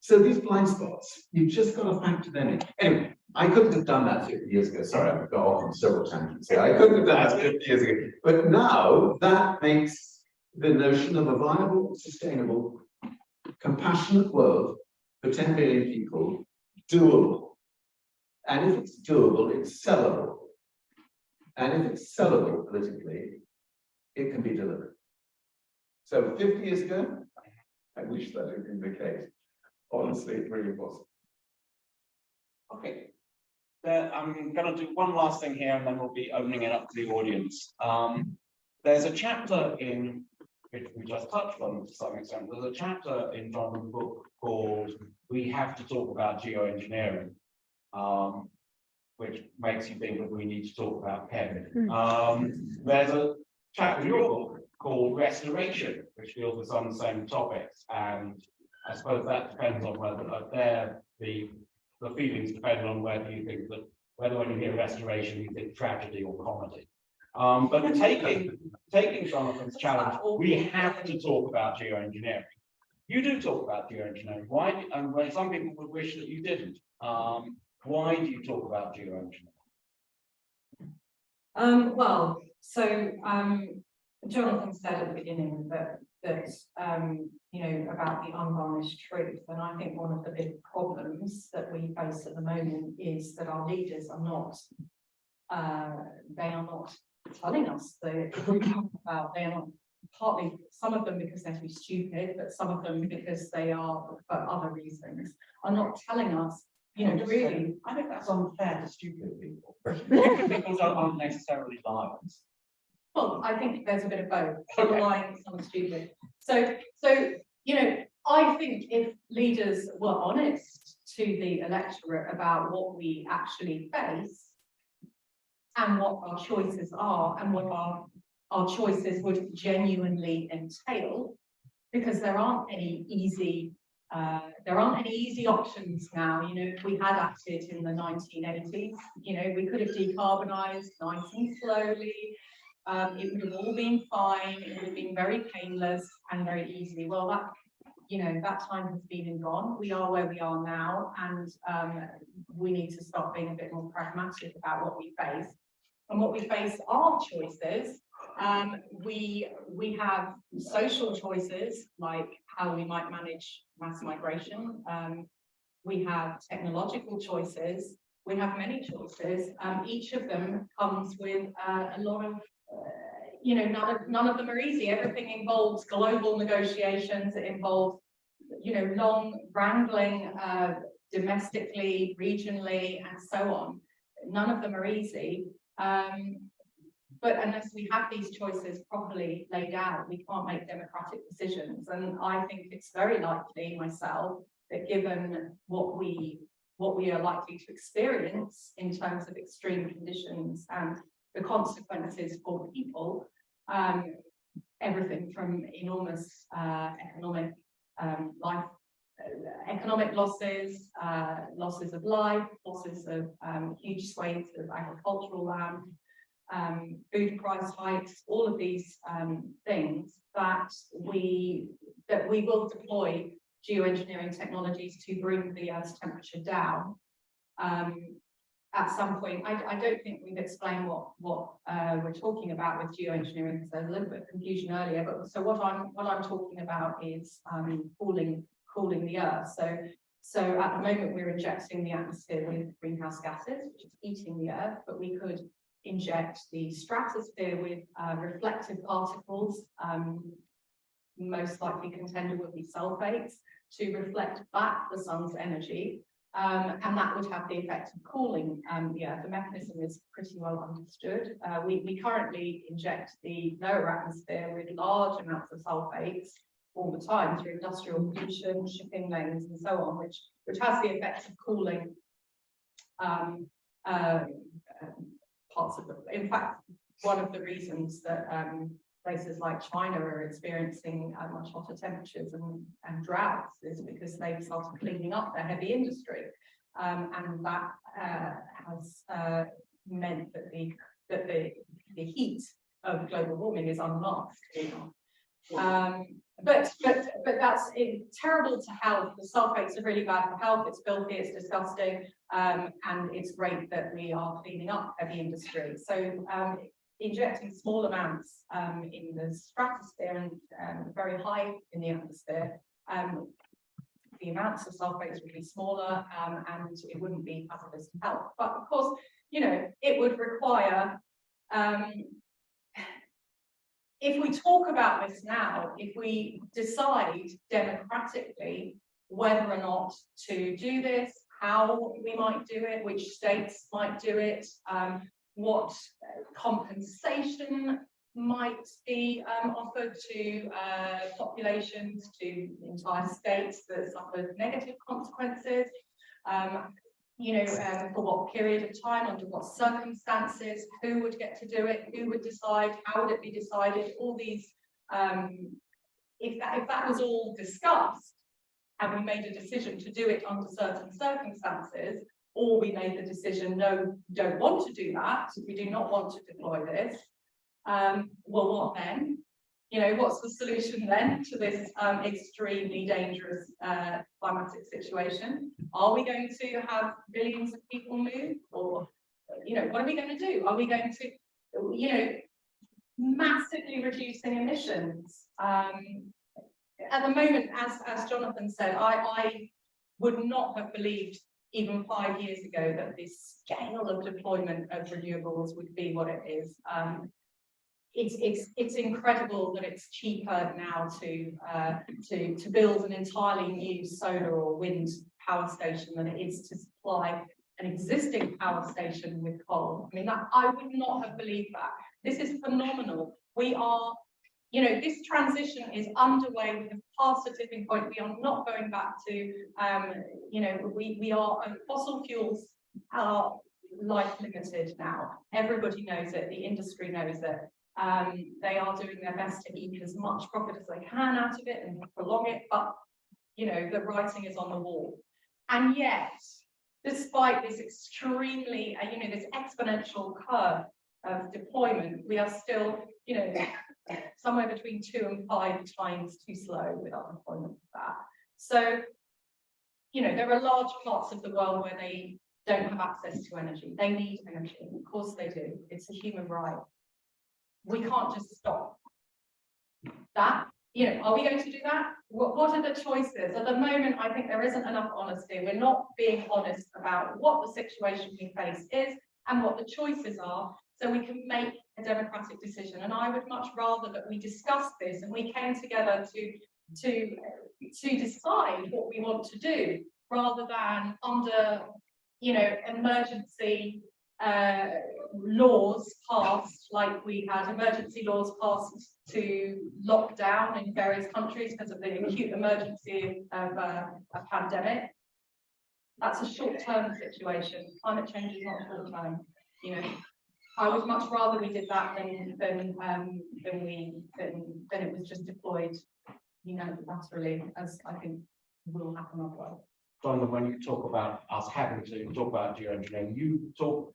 So these blind spots, you've just got to factor them in. Anyway, I couldn't have done that 50 years ago. Sorry, I've got off on several tangents here. I couldn't have done that 50 years ago. But now that makes the notion of a viable, sustainable, compassionate world for 10 billion people doable. And if it's doable, it's sellable. And if it's sellable politically, it can be delivered. So 50 years ago, I wish that had been the case. Honestly, it really was. Okay. I'm going to do one last thing here, and then we'll be opening it up to the audience. There's a chapter in which we just touched on to some extent. There's a chapter in Jonathan's book called "We Have to Talk About Geoengineering," which makes you think that we need to talk about Ken. There's a chapter in your book called Restoration, which deals with some of the same topics, and I suppose that depends on whether the feelings depend on whether you think that whether when you hear restoration you think tragedy or comedy. But taking Jonathan's challenge, we have to talk about geoengineering. You do talk about geoengineering. Why? And when some people would wish that you didn't. Why do you talk about geoengineering? Well, so Jonathan said at the beginning that you know, about the unvarnished truth, and I think one of the big problems that we face at the moment is that our leaders are not they are not telling us the about, they are not, partly some of them because they're too stupid, but some of them because they are for other reasons, are not telling us, you know, really. I think that's unfair to stupid people. Stupid people aren't necessarily liars. Well, I think there's a bit of both. Some lying, some stupid. So you know, I think if leaders were honest to the electorate about what we actually face and what our choices are and what our choices would genuinely entail, because there aren't any easy options now. You know, if we had acted in the 1980s, you know, we could have decarbonised nice and slowly. It would have all been fine. It would have been very painless and very easy. Well, that, you know, that time has been and gone. We are where we are now, and we need to start being a bit more pragmatic about what we face. And what we face are choices. We have social choices, like how we might manage mass migration. We have technological choices. We have many choices. Each of them comes with a lot of, you know, none of them are easy. Everything involves global negotiations. It involves, you know, long wrangling domestically, regionally, and so on. None of them are easy. But unless we have these choices properly laid out, we can't make democratic decisions. And I think it's very likely, myself, that given what we are likely to experience in terms of extreme conditions and the consequences for people, everything from enormous economic losses, losses of life, losses of huge swathes of agricultural land, food price hikes, all of these things, that we will deploy geoengineering technologies to bring the Earth's temperature down. At some point, I don't think we've explained what we're talking about with geoengineering, because there's a little bit of confusion earlier. But so what I'm talking about is cooling the Earth. So at the moment we're injecting the atmosphere with greenhouse gases, which is heating the Earth, but we could inject the stratosphere with reflective particles. Most likely contender would be sulfates, to reflect back the sun's energy, and that would have the effect of cooling the Earth. The mechanism is pretty well understood. We currently inject the lower atmosphere with large amounts of sulfates all the time through industrial pollution, shipping lanes, and so on, which has the effect of cooling parts of the. In fact, one of the reasons that places like China are experiencing much hotter temperatures and droughts is because they've started cleaning up their heavy industry, and that has meant that the heat of global warming is unmasked. But that's terrible to health. The sulfates are really bad for health. It's filthy, it's disgusting, and it's great that we are cleaning up heavy industry. So injecting small amounts in the stratosphere and very high in the atmosphere, the amounts of sulfates would be smaller, and it wouldn't be hazardous to health. But of course, you know, it would require. If we talk about this now, if we decide democratically whether or not to do this, how we might do it, which states might do it, what compensation might be offered to populations, to entire states that suffered negative consequences, for what period of time, under what circumstances, who would get to do it, who would decide, how would it be decided, all these, if that was all discussed and we made a decision to do it under certain circumstances, or we made the decision, no, we don't want to do that, we do not want to deploy this, well, what then? What's the solution then to this extremely dangerous climatic situation? Are we going to have billions of people move, or what are we going to do? Are we going to, massively reducing emissions? At the moment, as Jonathan said, I would not have believed even 5 years ago that this scale of deployment of renewables would be what it is. It's incredible that it's cheaper now to build an entirely new solar or wind power station than it is to supply an existing power station with coal. I mean, I would not have believed that. This is phenomenal. We are, this transition is underway. We have passed the tipping point. We are not going back to, we are, fossil fuels are life limited now. Everybody knows it. The industry knows it. They are doing their best to eke as much profit as they can out of it and prolong it, but the writing is on the wall. And yet, despite this extremely, this exponential curve of deployment, we are still, somewhere between 2 and 5 times too slow with our deployment of that. So, there are large parts of the world where they don't have access to energy. They need energy. Of course they do. It's a human right. We can't just stop that. Are we going to do that? What are the choices? At the moment, I think there isn't enough honesty. We're not being honest about what the situation we face is and what the choices are, so we can make a democratic decision. And I would much rather that we discuss this and we came together to decide what we want to do, rather than under emergency laws passed, like we had emergency laws passed to lock down in various countries because of the acute emergency of a pandemic. That's a short-term situation. Climate change is not short-term. I would much rather we did that than it was just deployed unilaterally, as I think will happen otherwise. Jonathan, when you talk about us having to talk about geoengineering, you talk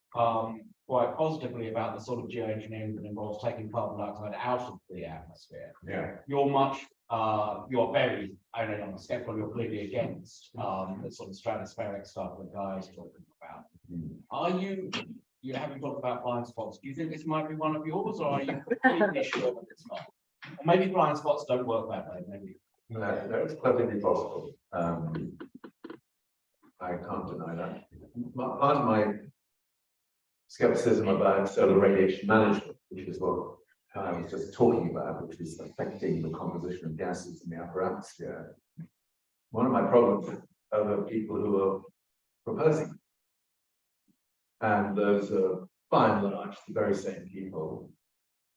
quite positively about the sort of geoengineering that involves taking carbon dioxide out of the atmosphere. Yeah. You're very, I don't know, skeptical, you're completely against the sort of stratospheric stuff that Gaia is talking about. Are you haven't talked about blind spots? Do you think this might be one of yours, or are you completely sure that it's not? Or maybe blind spots don't work that way, maybe. No, it's perfectly possible. I can't deny that. Part of my skepticism about solar radiation management, which is what I was just talking about, which is affecting the composition of gases in the upper atmosphere. One of my problems with other people who are proposing, and those are by and large the very same people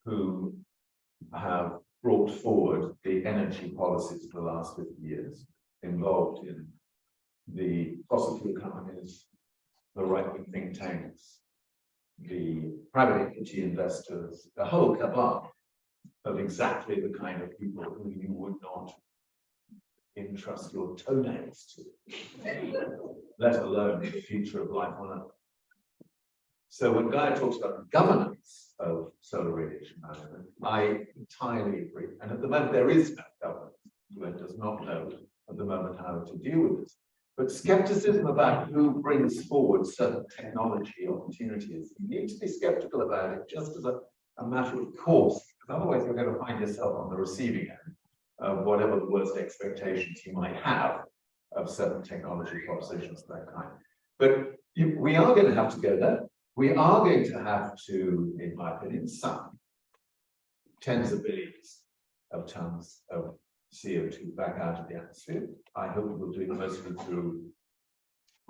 who have brought forward the energy policies for the last 50 years, involved in the fossil fuel companies, the right-wing think tanks, the private equity investors, the whole cabal of exactly the kind of people who you would not entrust your toenails to, let alone the future of life on Earth. So when Gaia talks about the governance of solar radiation management, I entirely agree. And at the moment, there is no governance. UN does not know at the moment how to deal with this. But skepticism about who brings forward certain technology opportunities, you need to be skeptical about it just as a matter of course, because otherwise you're going to find yourself on the receiving end of whatever the worst expectations you might have of certain technology propositions of that kind. But we are going to have to go there. We are going to have to, in my opinion, suck tens of billions of tons of CO2 back out of the atmosphere. I hope we'll do it mostly through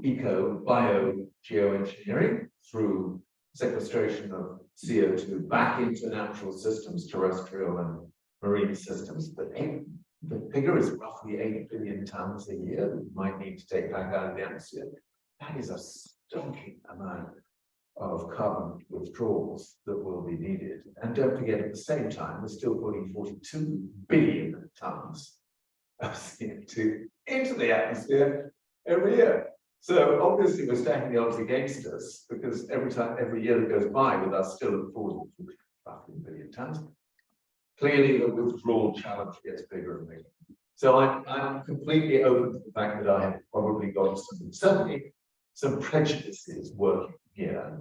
geoengineering, through sequestration of CO2 back into natural systems, terrestrial and marine systems. But the figure is roughly 8 billion tons a year that we might need to take back out of the atmosphere. that is a stunning amount of carbon withdrawals that will be needed. And don't forget, at the same time, we're still putting 42 billion tons of CO2 into the atmosphere every year. So obviously we're stacking the odds against us, because every year that goes by with us still at 40 billion tons, clearly the withdrawal challenge gets bigger and bigger. So I'm completely open to the fact that I have probably got certainly some prejudices working here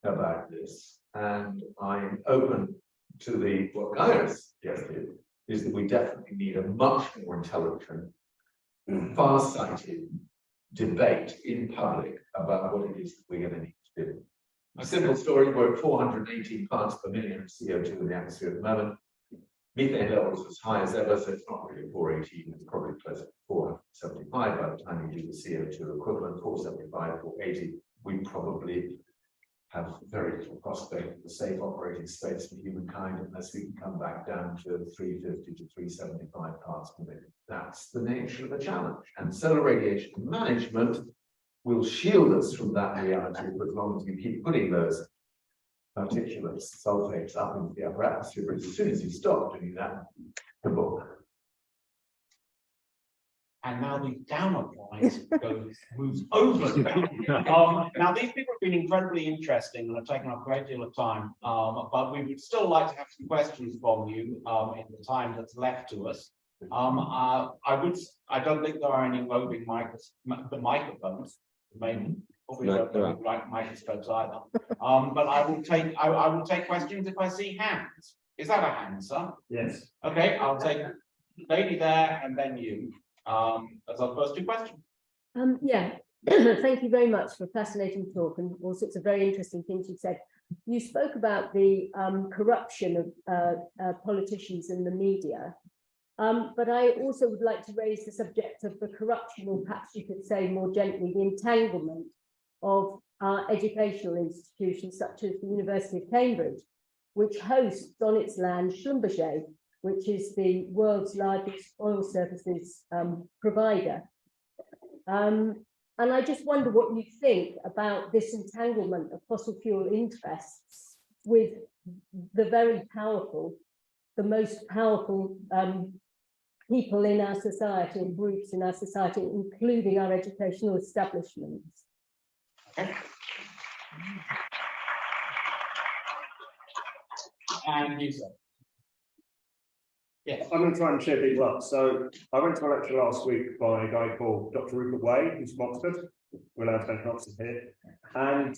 about this, and I'm open to what Gaia suggested, is that we definitely need a much more intelligent, far-sighted debate in public about what it is that we're going to need to do. A simple story: we're at 418 parts per million of CO2 in the atmosphere at the moment. Methane levels as high as ever, so it's not really 418, it's probably closer to 475 by the time you do the CO2 equivalent, 475, 480. We probably have very little prospect of a safe operating space for humankind unless we can come back down to 350 to 375 parts per million. That's the nature of the challenge. And solar radiation management will shield us from that reality for as long as we keep putting those particulates, sulfates up into the upper atmosphere. But as soon as you stop doing that, the book. And now the downward lines moves over. Now these people have been incredibly interesting and have taken up a great deal of time, but we would still like to have some questions from you in the time that's left to us. I don't think there are any roving microphones, maybe. Probably don't like microscopes either. But I will take questions if I see hands. Is that a hand, sir? Yes. Okay, I'll take lady there and then you. As our first two questions. Yeah, thank you very much for a fascinating talk and all sorts of very interesting things you said. You spoke about the corruption of politicians in the media, but I also would like to raise the subject of the corruption, or perhaps you could say more gently, the entanglement of educational institutions such as the University of Cambridge, which hosts on its land Schlumberger, which is the world's largest oil services provider. And I just wonder what you think about this entanglement of fossil fuel interests with the very powerful, the most powerful people in our society and groups in our society, including our educational establishments. And you, sir. Yes. I'm going to try and cheer people up. So I went to a lecture last week by a guy called Dr. Rupert Way, who's from Oxford. We're allowed to mention Oxford here. And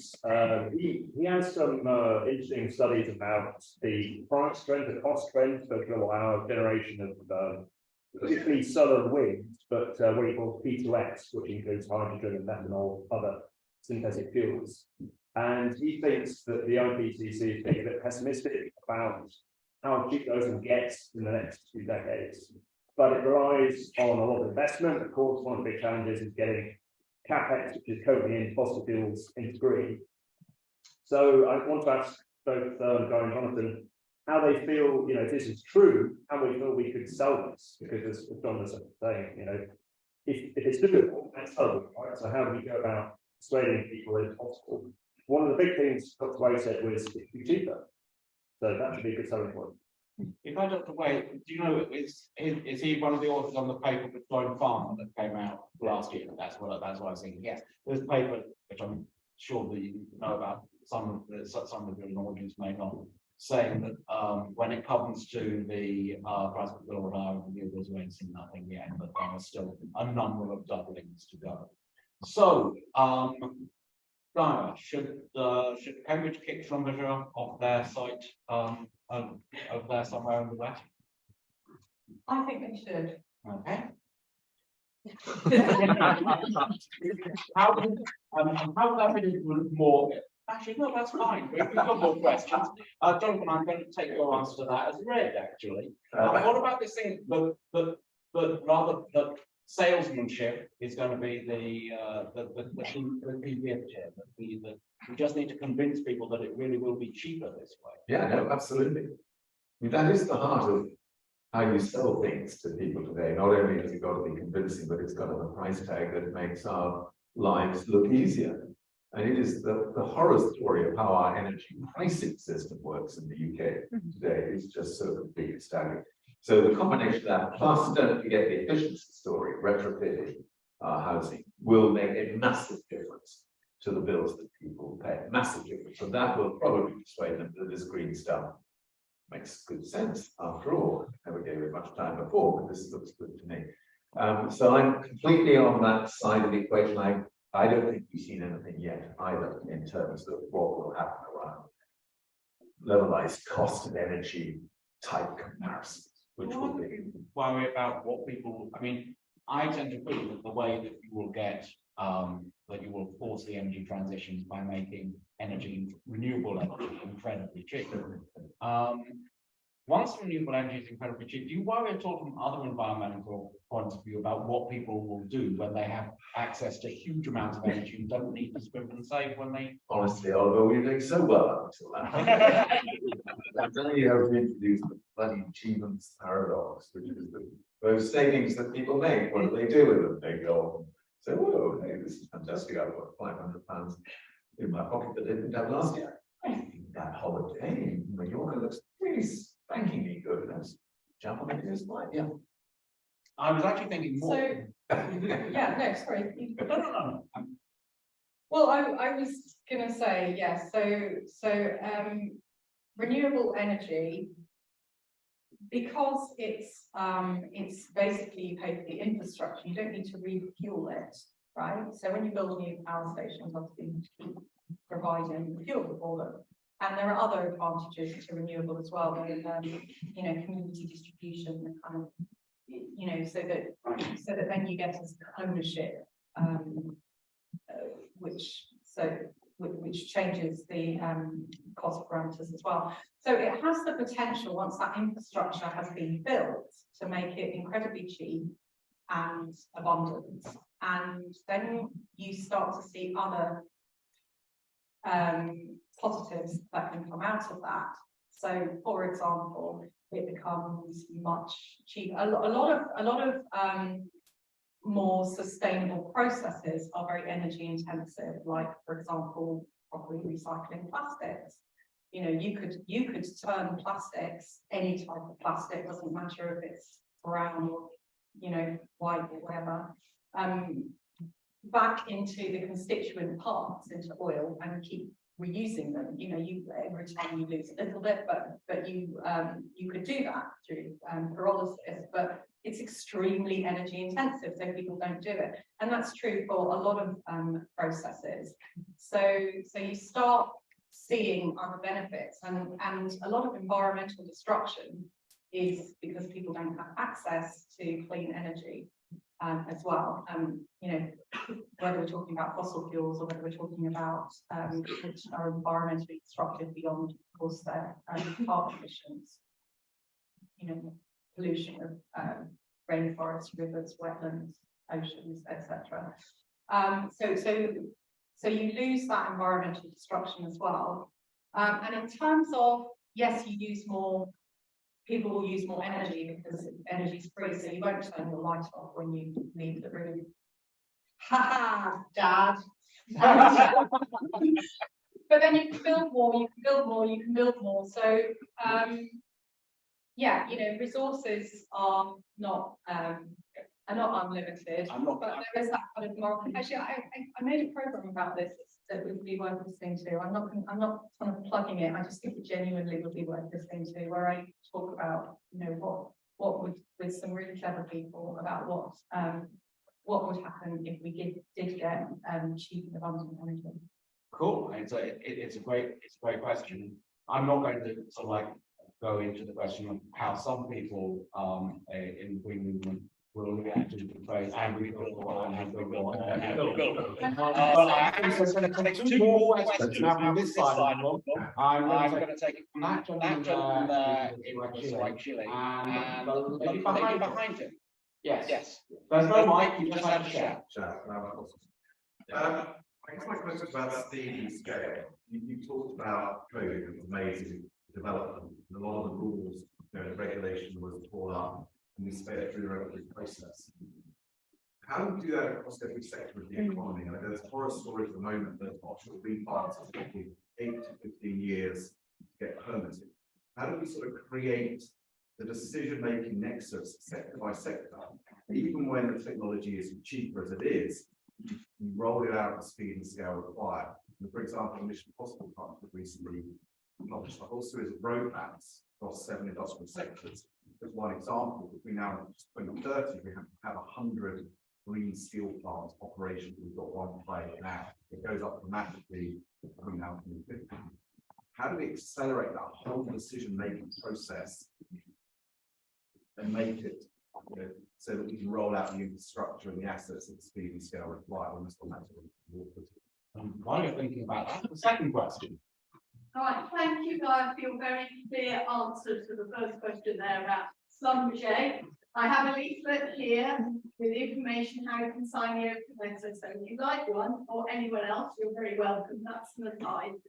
he has some interesting studies about the price trend, the cost trend for kilowatt-hour generation of particularly solar and wind, but what he calls P2X, which includes hydrogen and methanol, other synthetic fuels. And he thinks that the IPCC is being a bit pessimistic about how cheap those will get in the next 2 decades. But it relies on a lot of investment. Of course, one of the big challenges is getting CapEx, which is coping in fossil fuels, into green. So I want to ask both Gaia and Jonathan how they feel, if this is true, how we feel we could sell this. Because as John was saying, if it's doable, that's sellable, right? So how do we go about persuading people that it's possible? One of the big things Dr. Way said was it could be cheaper. So that should be a good selling point. If I Dr. Way, do you know, is he one of the authors on the paper with Floyd Farmer that came out last year? That's what I was thinking. Yes, there's a paper which I'm sure that you know about. Some of your audience may not, saying that when it comes to the price per kilowatt-hour, renewables, we ain't seen nothing yet, but there are still a number of doublings to go. So, Gaia, should Cambridge kick Schlumberger off their site over there somewhere in the west? I think they should. Okay. How would that be more? Actually, no, that's fine. We've got more questions. Jonathan, I'm going to take your answer to that as read, actually. What about this thing that rather that salesmanship is going to be the key here? We just need to convince people that it really will be cheaper this way. Yeah, no, absolutely. I mean, that is the heart of how you sell things to people today. Not only has it got to be convincing, but it's got a price tag that makes our lives look easier. And it is the horror story of how our energy pricing system works in the UK today is just so completely staggering. So the combination of that, plus don't forget the efficiency story, retrofitting housing, will make a massive difference to the bills that people pay. Massive difference. And that will probably persuade them that this green stuff makes good sense after all. I never gave it much time before, but this looks good to me. So I'm completely on that side of the equation. I don't think we've seen anything yet either in terms of what will happen around levelized cost of energy type comparisons, which will be. Worry about what people, I mean, I tend to agree that the way that you will get, that you will force the energy transitions by making energy, renewable energy incredibly cheap. Once renewable energy is incredibly cheap, do you worry at all from other environmental points of view about what people will do when they have access to huge amounts of energy and don't need to scrimp and save when they? Honestly, Oliver, we're doing so well up until that. Then you have to introduce the bloody achievements paradox, which is those savings that people make. What do they do with them? They go and say, "Whoa, hey, this is fantastic! I've got £500 in my pocket that I didn't have last year." I think that holiday in Mallorca looks really spankingly good. Let's jump on into his flight. Yeah. I was actually thinking more. So, yeah, no, sorry. No. Well, I was gonna say, yes, renewable energy, because it's basically you pay for the infrastructure, you don't need to refuel it, right? So when you build new power stations, obviously you need to keep providing fuel for them. And there are other advantages to renewable as well, with you know, community distribution, and kind of, you know, so that then you get as ownership, which changes the cost parameters as well. So it has the potential, once that infrastructure has been built, to make it incredibly cheap and abundant. And then you start to see other positives that can come out of that. So, for example, it becomes much cheaper. A lot of more sustainable processes are very energy intensive, like, for example, properly recycling plastics. You know, you could turn plastics, any type of plastic, doesn't matter if it's brown or, you know, white or whatever, back into the constituent parts, into oil, and keep reusing them. You know, every time you lose a little bit, but you could do that through pyrolysis, but it's extremely energy intensive, so people don't do it. And that's true for a lot of processes. So you start seeing other benefits, and a lot of environmental destruction is because people don't have access to clean energy as well. You know, whether we're talking about fossil fuels or whether we're talking about which are environmentally destructive beyond, of course, their carbon emissions. You know, pollution of rainforests, rivers, wetlands, oceans, etc. So you lose that environmental destruction as well. And in terms of, yes, you use more. People will use more energy because energy is free, so you won't turn your light off when you leave the room. Ha Dad. But then you can build more, you can build more, you can build more. So yeah, you know, resources are not unlimited, but there is that kind of moral. Actually, I made a program about this that would be worth listening to. I'm not kind of plugging it. I just think it genuinely would be worth listening to, where I talk about, you know, what would, with some really clever people, about what would happen if we did get cheap and abundant energy. Cool. It's a great question. I'm not going to sort of like go into the question of how some people in the green movement will react to the phrase angry people and angry people. But I'm just going to take two more questions from this side. I'm going to take that gentleman in Chile and the lady behind him. Yes. There's no mic, you just have to shout. I guess my question is about speed and scale. You talked about COVID and amazing development, and a lot of the rules, you know, the regulation was pulled up, and we sped through the regulatory process. how do you do that across every sector of the economy? I know there's horror stories at the moment that offshore wind farms are taking 8 to 15 years to get permitted. How do we sort of create the decision-making nexus sector by sector, even when the technology is cheaper as it is, you roll it out at the speed and scale required. And for example, Mission Possible Partnership recently published a whole series of roadmaps across 7 industrial sectors. As one example, between now and 2030, we have 100 green steel plants operational. We've got one pilot now. It goes up dramatically between now and 2050. How do we accelerate that whole decision-making process and make it, so that we can roll out the infrastructure and the assets at the speed and scale required? While you're thinking about that, the second question. All right, thank you, Guy, for your very clear answer to the first question there about Schlumberger. I have a leaflet here with information how you can sign the open letter. So if you'd like one, or anyone else, you're very welcome. That's an aside.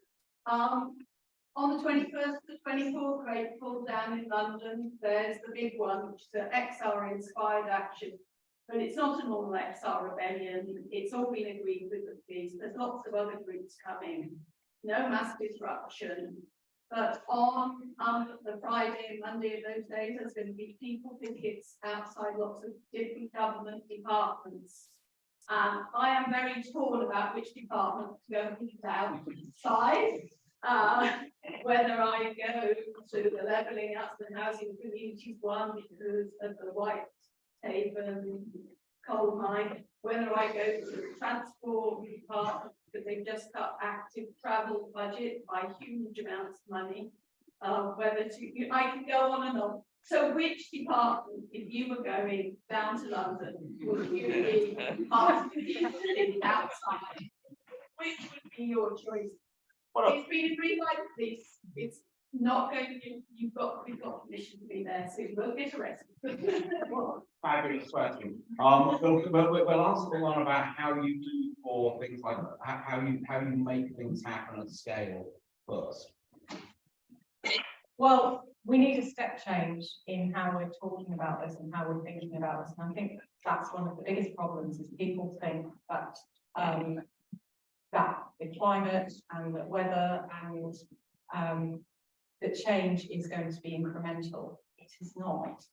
On the 21st to the 24th of April down in London, there's the big one, which is an XR-inspired action. But it's not a normal XR rebellion. It's all been agreed with the police. There's lots of other groups coming. No mass disruption. But on the Friday and Monday of those days, there's going to be people pickets outside lots of different government departments. And I am very torn about which department to go and pick outside. Whether I go to the levelling up the housing communities one because of the Whitehaven coal mine, whether I go to the transport department because they've just cut active travel budget by huge amounts of money, whether to, I can go on and on. So which department, if you were going down to London, would you be part of the people outside? Which would be your choice? It's been agreed by the police. It's not going to. We've got permission to be there, so you won't get arrested. Fabulous question. We'll answer the one about how you do for things like how you make things happen at scale first. Well, we need a step change in how we're talking about this and how we're thinking about this. And I think that's one of the biggest problems is people think that that the climate and the weather and the change is going to be incremental. It is not.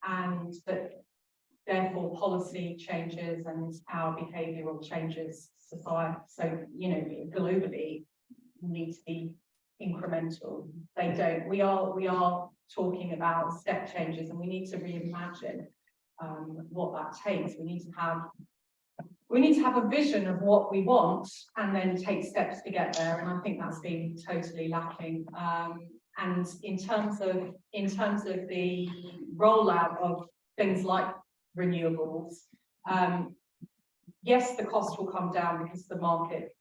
And that therefore policy changes and our behavioural changes society. So, globally need to be incremental. They don't. We are talking about step changes and we need to reimagine what that takes. We need to have a vision of what we want and then take steps to get there. And I think that's been totally lacking. And in terms of the rollout of things like renewables, yes, the cost will come down because the market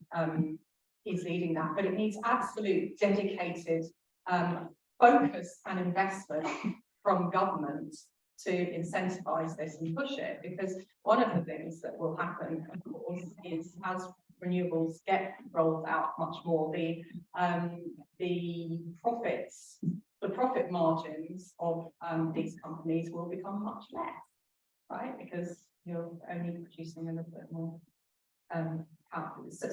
is leading that, but it needs absolute dedicated focus and investment from government to incentivize this and push it, because one of the things that will happen, of course, is as renewables get rolled out much more, the profit margins of these companies will become much less, right? Because you're only producing a little bit more output. So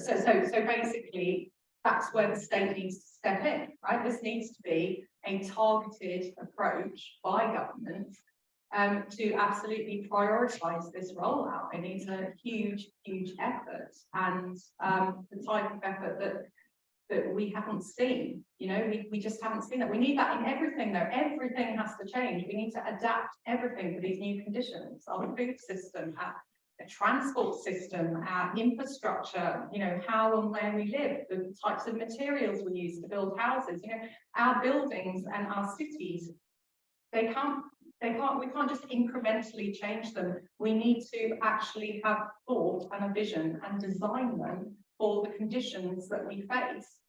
basically, that's where the state needs to step in, right? This needs to be a targeted approach by government to absolutely prioritise this rollout. It needs a huge effort, and the type of effort that we haven't seen. We just haven't seen that. We need that in everything, though. Everything has to change. We need to adapt everything to these new conditions. Our food system, our transport system, our infrastructure. How and where we live, the types of materials we use to build houses. Our buildings and our cities. We can't just incrementally change them. We need to actually have thought and a vision and design them for the conditions that we face.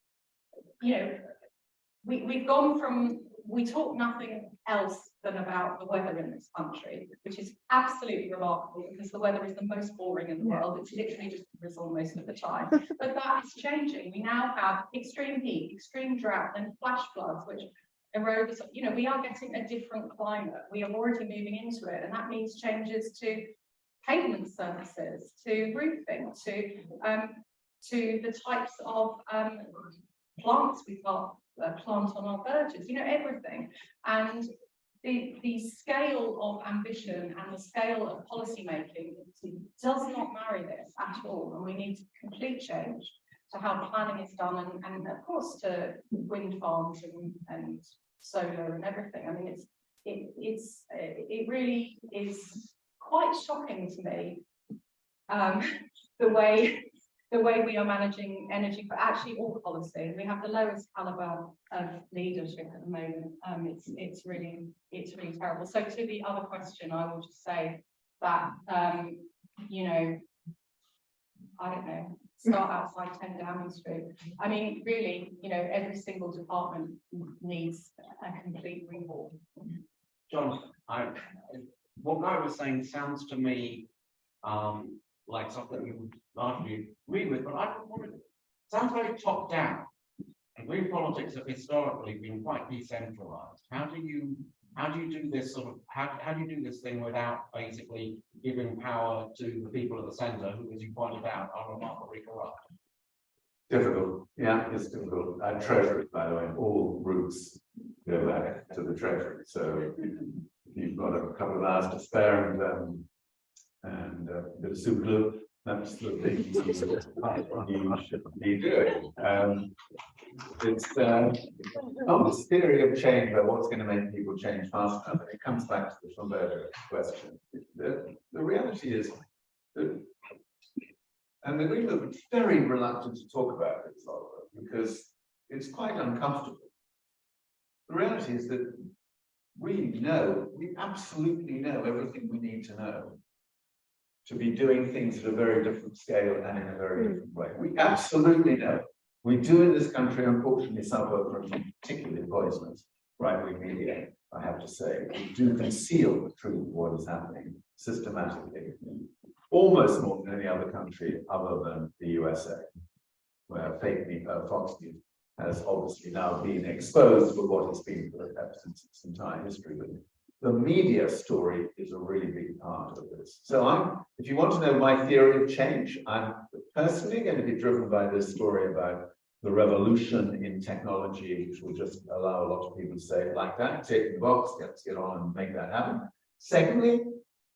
We've gone from, we talk nothing else than about the weather in this country, which is absolutely remarkable because the weather is the most boring in the world. It's literally just drizzle most of the time. But that is changing. We now have extreme heat, extreme drought, and flash floods, which erodes, we are getting a different climate. We are already moving into it, and that means changes to pavement surfaces, to roofing, to the types of plants we plant on our verges, you know, everything. And the scale of ambition and the scale of policy making does not marry this at all, and we need complete change to how planning is done, and of course to wind farms and solar and everything. I mean, it really is quite shocking to me, the way we are managing energy for actually all policy. We have the lowest caliber of leadership at the moment. It's really terrible. So to the other question, I will just say that you know, I don't know, start outside 10 Downing Street. I mean, really, you know, every single department needs a complete rehaul. John, what Guy was saying sounds to me like something you would largely agree with, but I want to, sounds very top down. And green politics have historically been quite decentralized. How do you do this sort of, how do you do this thing without basically giving power to the people at the centre, who, as you pointed out, are remarkably corrupt? Difficult, yeah, it's difficult. Treasury, by the way, all routes go back to the Treasury. So if you've got a couple of hours to spare and a bit of super glue, that's the thing you should be doing. It's not this theory of change about what's going to make people change faster, but it comes back to the Schomburger question. The reality is that, and the Green Movement is very reluctant to talk about this, because it's quite uncomfortable. The reality is that we absolutely know everything we need to know to be doing things at a very different scale and in a very different way. We absolutely know. We do in this country, unfortunately, suffer from particularly poisonous right-wing media, I have to say. We do conceal the truth of what is happening systematically, almost more than any other country other than the USA, where fake news, Fox News has obviously now been exposed for what it's been for since its entire history. But the media story is a really big part of this. So if you want to know my theory of change, I'm personally going to be driven by this story about the revolution in technology, which will just allow a lot of people to say it like that, take the box, let's get on and make that happen. Secondly,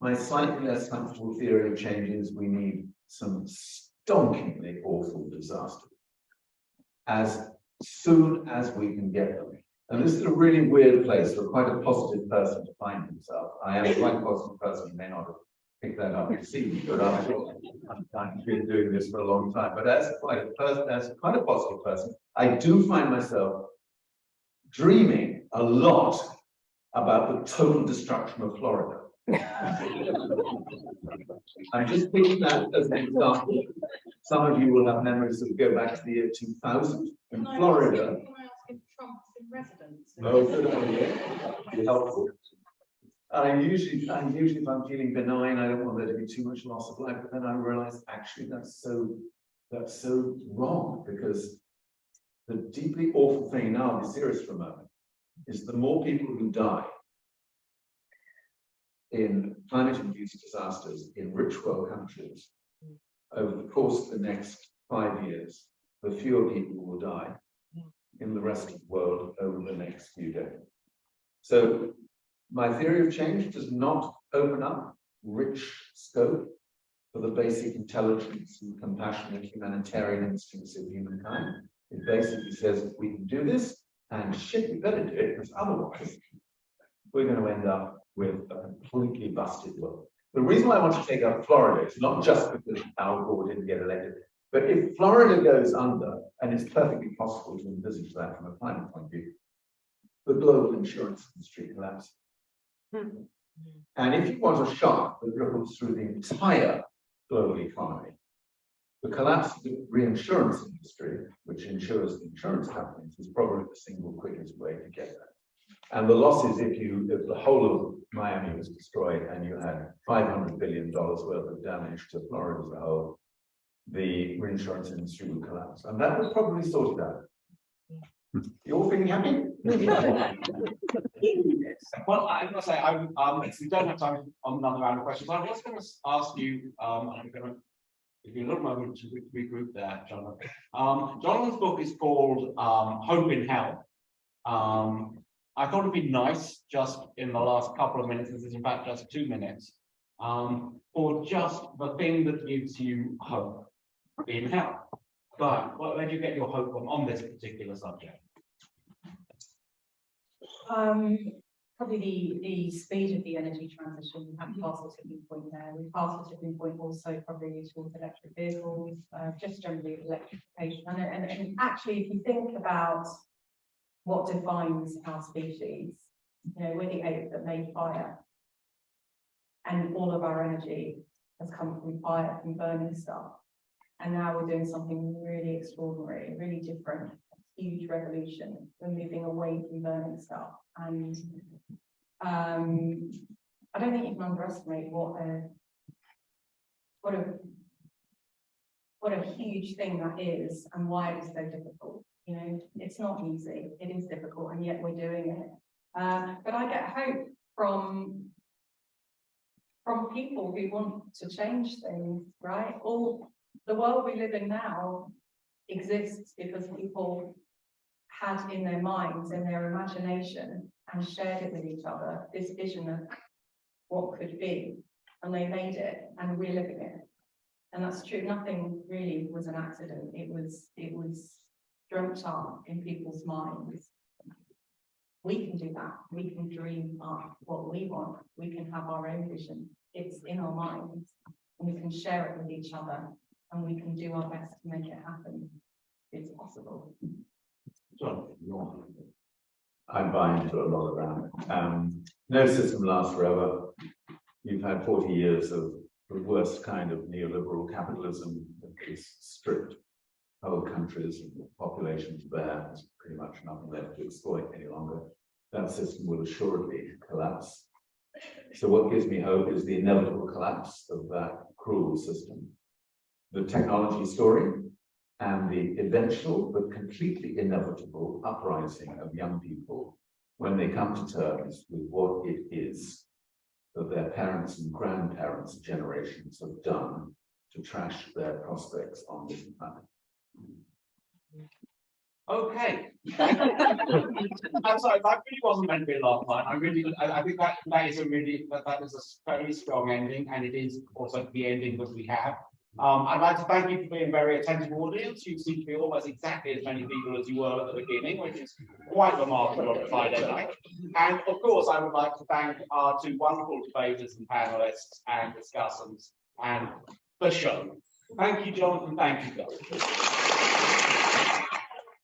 my slightly less comfortable theory of change is we need some stonkingly awful disasters as soon as we can get them. And this is a really weird place for quite a positive person to find himself. I am a quite positive person, you may not have picked that up, you see, but I've been doing this for a long time. But as quite a positive person, I do find myself dreaming a lot about the total destruction of Florida. I'm just picking that as an example. Some of you will have memories that go back to the year 2000 in Florida. Oh, good idea. Be helpful. Usually, if I'm feeling benign, I don't want there to be too much loss of life. But then I realized actually that's so wrong, because the deeply awful thing, now I'll be serious for a moment, is the more people who die in climate-induced disasters in rich world countries over the course of the next 5 years, the fewer people will die in the rest of the world over the next few decades. So my theory of change does not open up rich scope for the basic intelligence and compassionate humanitarian instincts of humankind. It basically says we can do this, and shit, we better do it, because otherwise we're going to end up with a completely busted world. The reason why I want to take up Florida is not just because Al Gore didn't get elected, but if Florida goes under, and it's perfectly possible to envisage that from a climate point of view, the global insurance industry collapses. And if you want a shock that ripples through the entire global economy, the collapse of the reinsurance industry, which insures the insurance companies, is probably the single quickest way to get there. And the losses, if the whole of Miami was destroyed and you had $500 billion worth of damage to Florida as a whole, the reinsurance industry would collapse. And that would probably sort it out. You all feeling happy? Well, I'm gonna say, if we don't have time on another round of questions, I was gonna ask you, I'm gonna give you a little moment to regroup there, Jonathan. Jonathan's book is called Hope in Hell. I thought it'd be nice just in the last couple of minutes, this is in fact just 2 minutes, for just the thing that gives you hope in hell. But where do you get your hope on this particular subject? Probably the speed of the energy transition. We have passed the tipping point there. We passed the tipping point also probably towards electric vehicles, just generally electrification. And actually, if you think about what defines our species, you know, we're the ape that made fire, and all of our energy has come from fire, from burning stuff. And now we're doing something really extraordinary, really different, a huge revolution. We're moving away from burning stuff. And I don't think you can underestimate what a huge thing that is and why it is so difficult. You know, it's not easy, it is difficult, and yet we're doing it. But I get hope from people who want to change things, right? All the world we live in now exists because people had in their minds, in their imagination, and shared it with each other, this vision of what could be, and they made it, and we're living it. And that's true, nothing really was an accident. It was dreamt up in people's minds. We can do that. We can dream up what we want. We can have our own vision. It's in our minds, and we can share it with each other, and we can do our best to make it happen. It's possible. John, I'm buying into a lot of that. No system lasts forever. You've had 40 years of the worst kind of neoliberal capitalism that is stripped whole countries and populations bare. There's pretty much nothing left to exploit any longer. That system will assuredly collapse. So what gives me hope is the inevitable collapse of that cruel system. The technology story and the eventual but completely inevitable uprising of young people when they come to terms with what it is that their parents and grandparents' generations have done to trash their prospects on this planet. Okay. I'm sorry, that really wasn't meant to be a last line. I think that is a very strong ending, and it is also the ending that we have. I'd like to thank you for being a very attentive audience. You seem to be almost exactly as many people as you were at the beginning, which is quite remarkable on a Friday night. And of course, I would like to thank our two wonderful debaters and panelists and discussants and the show. Thank you, Jonathan. Thank you, guys.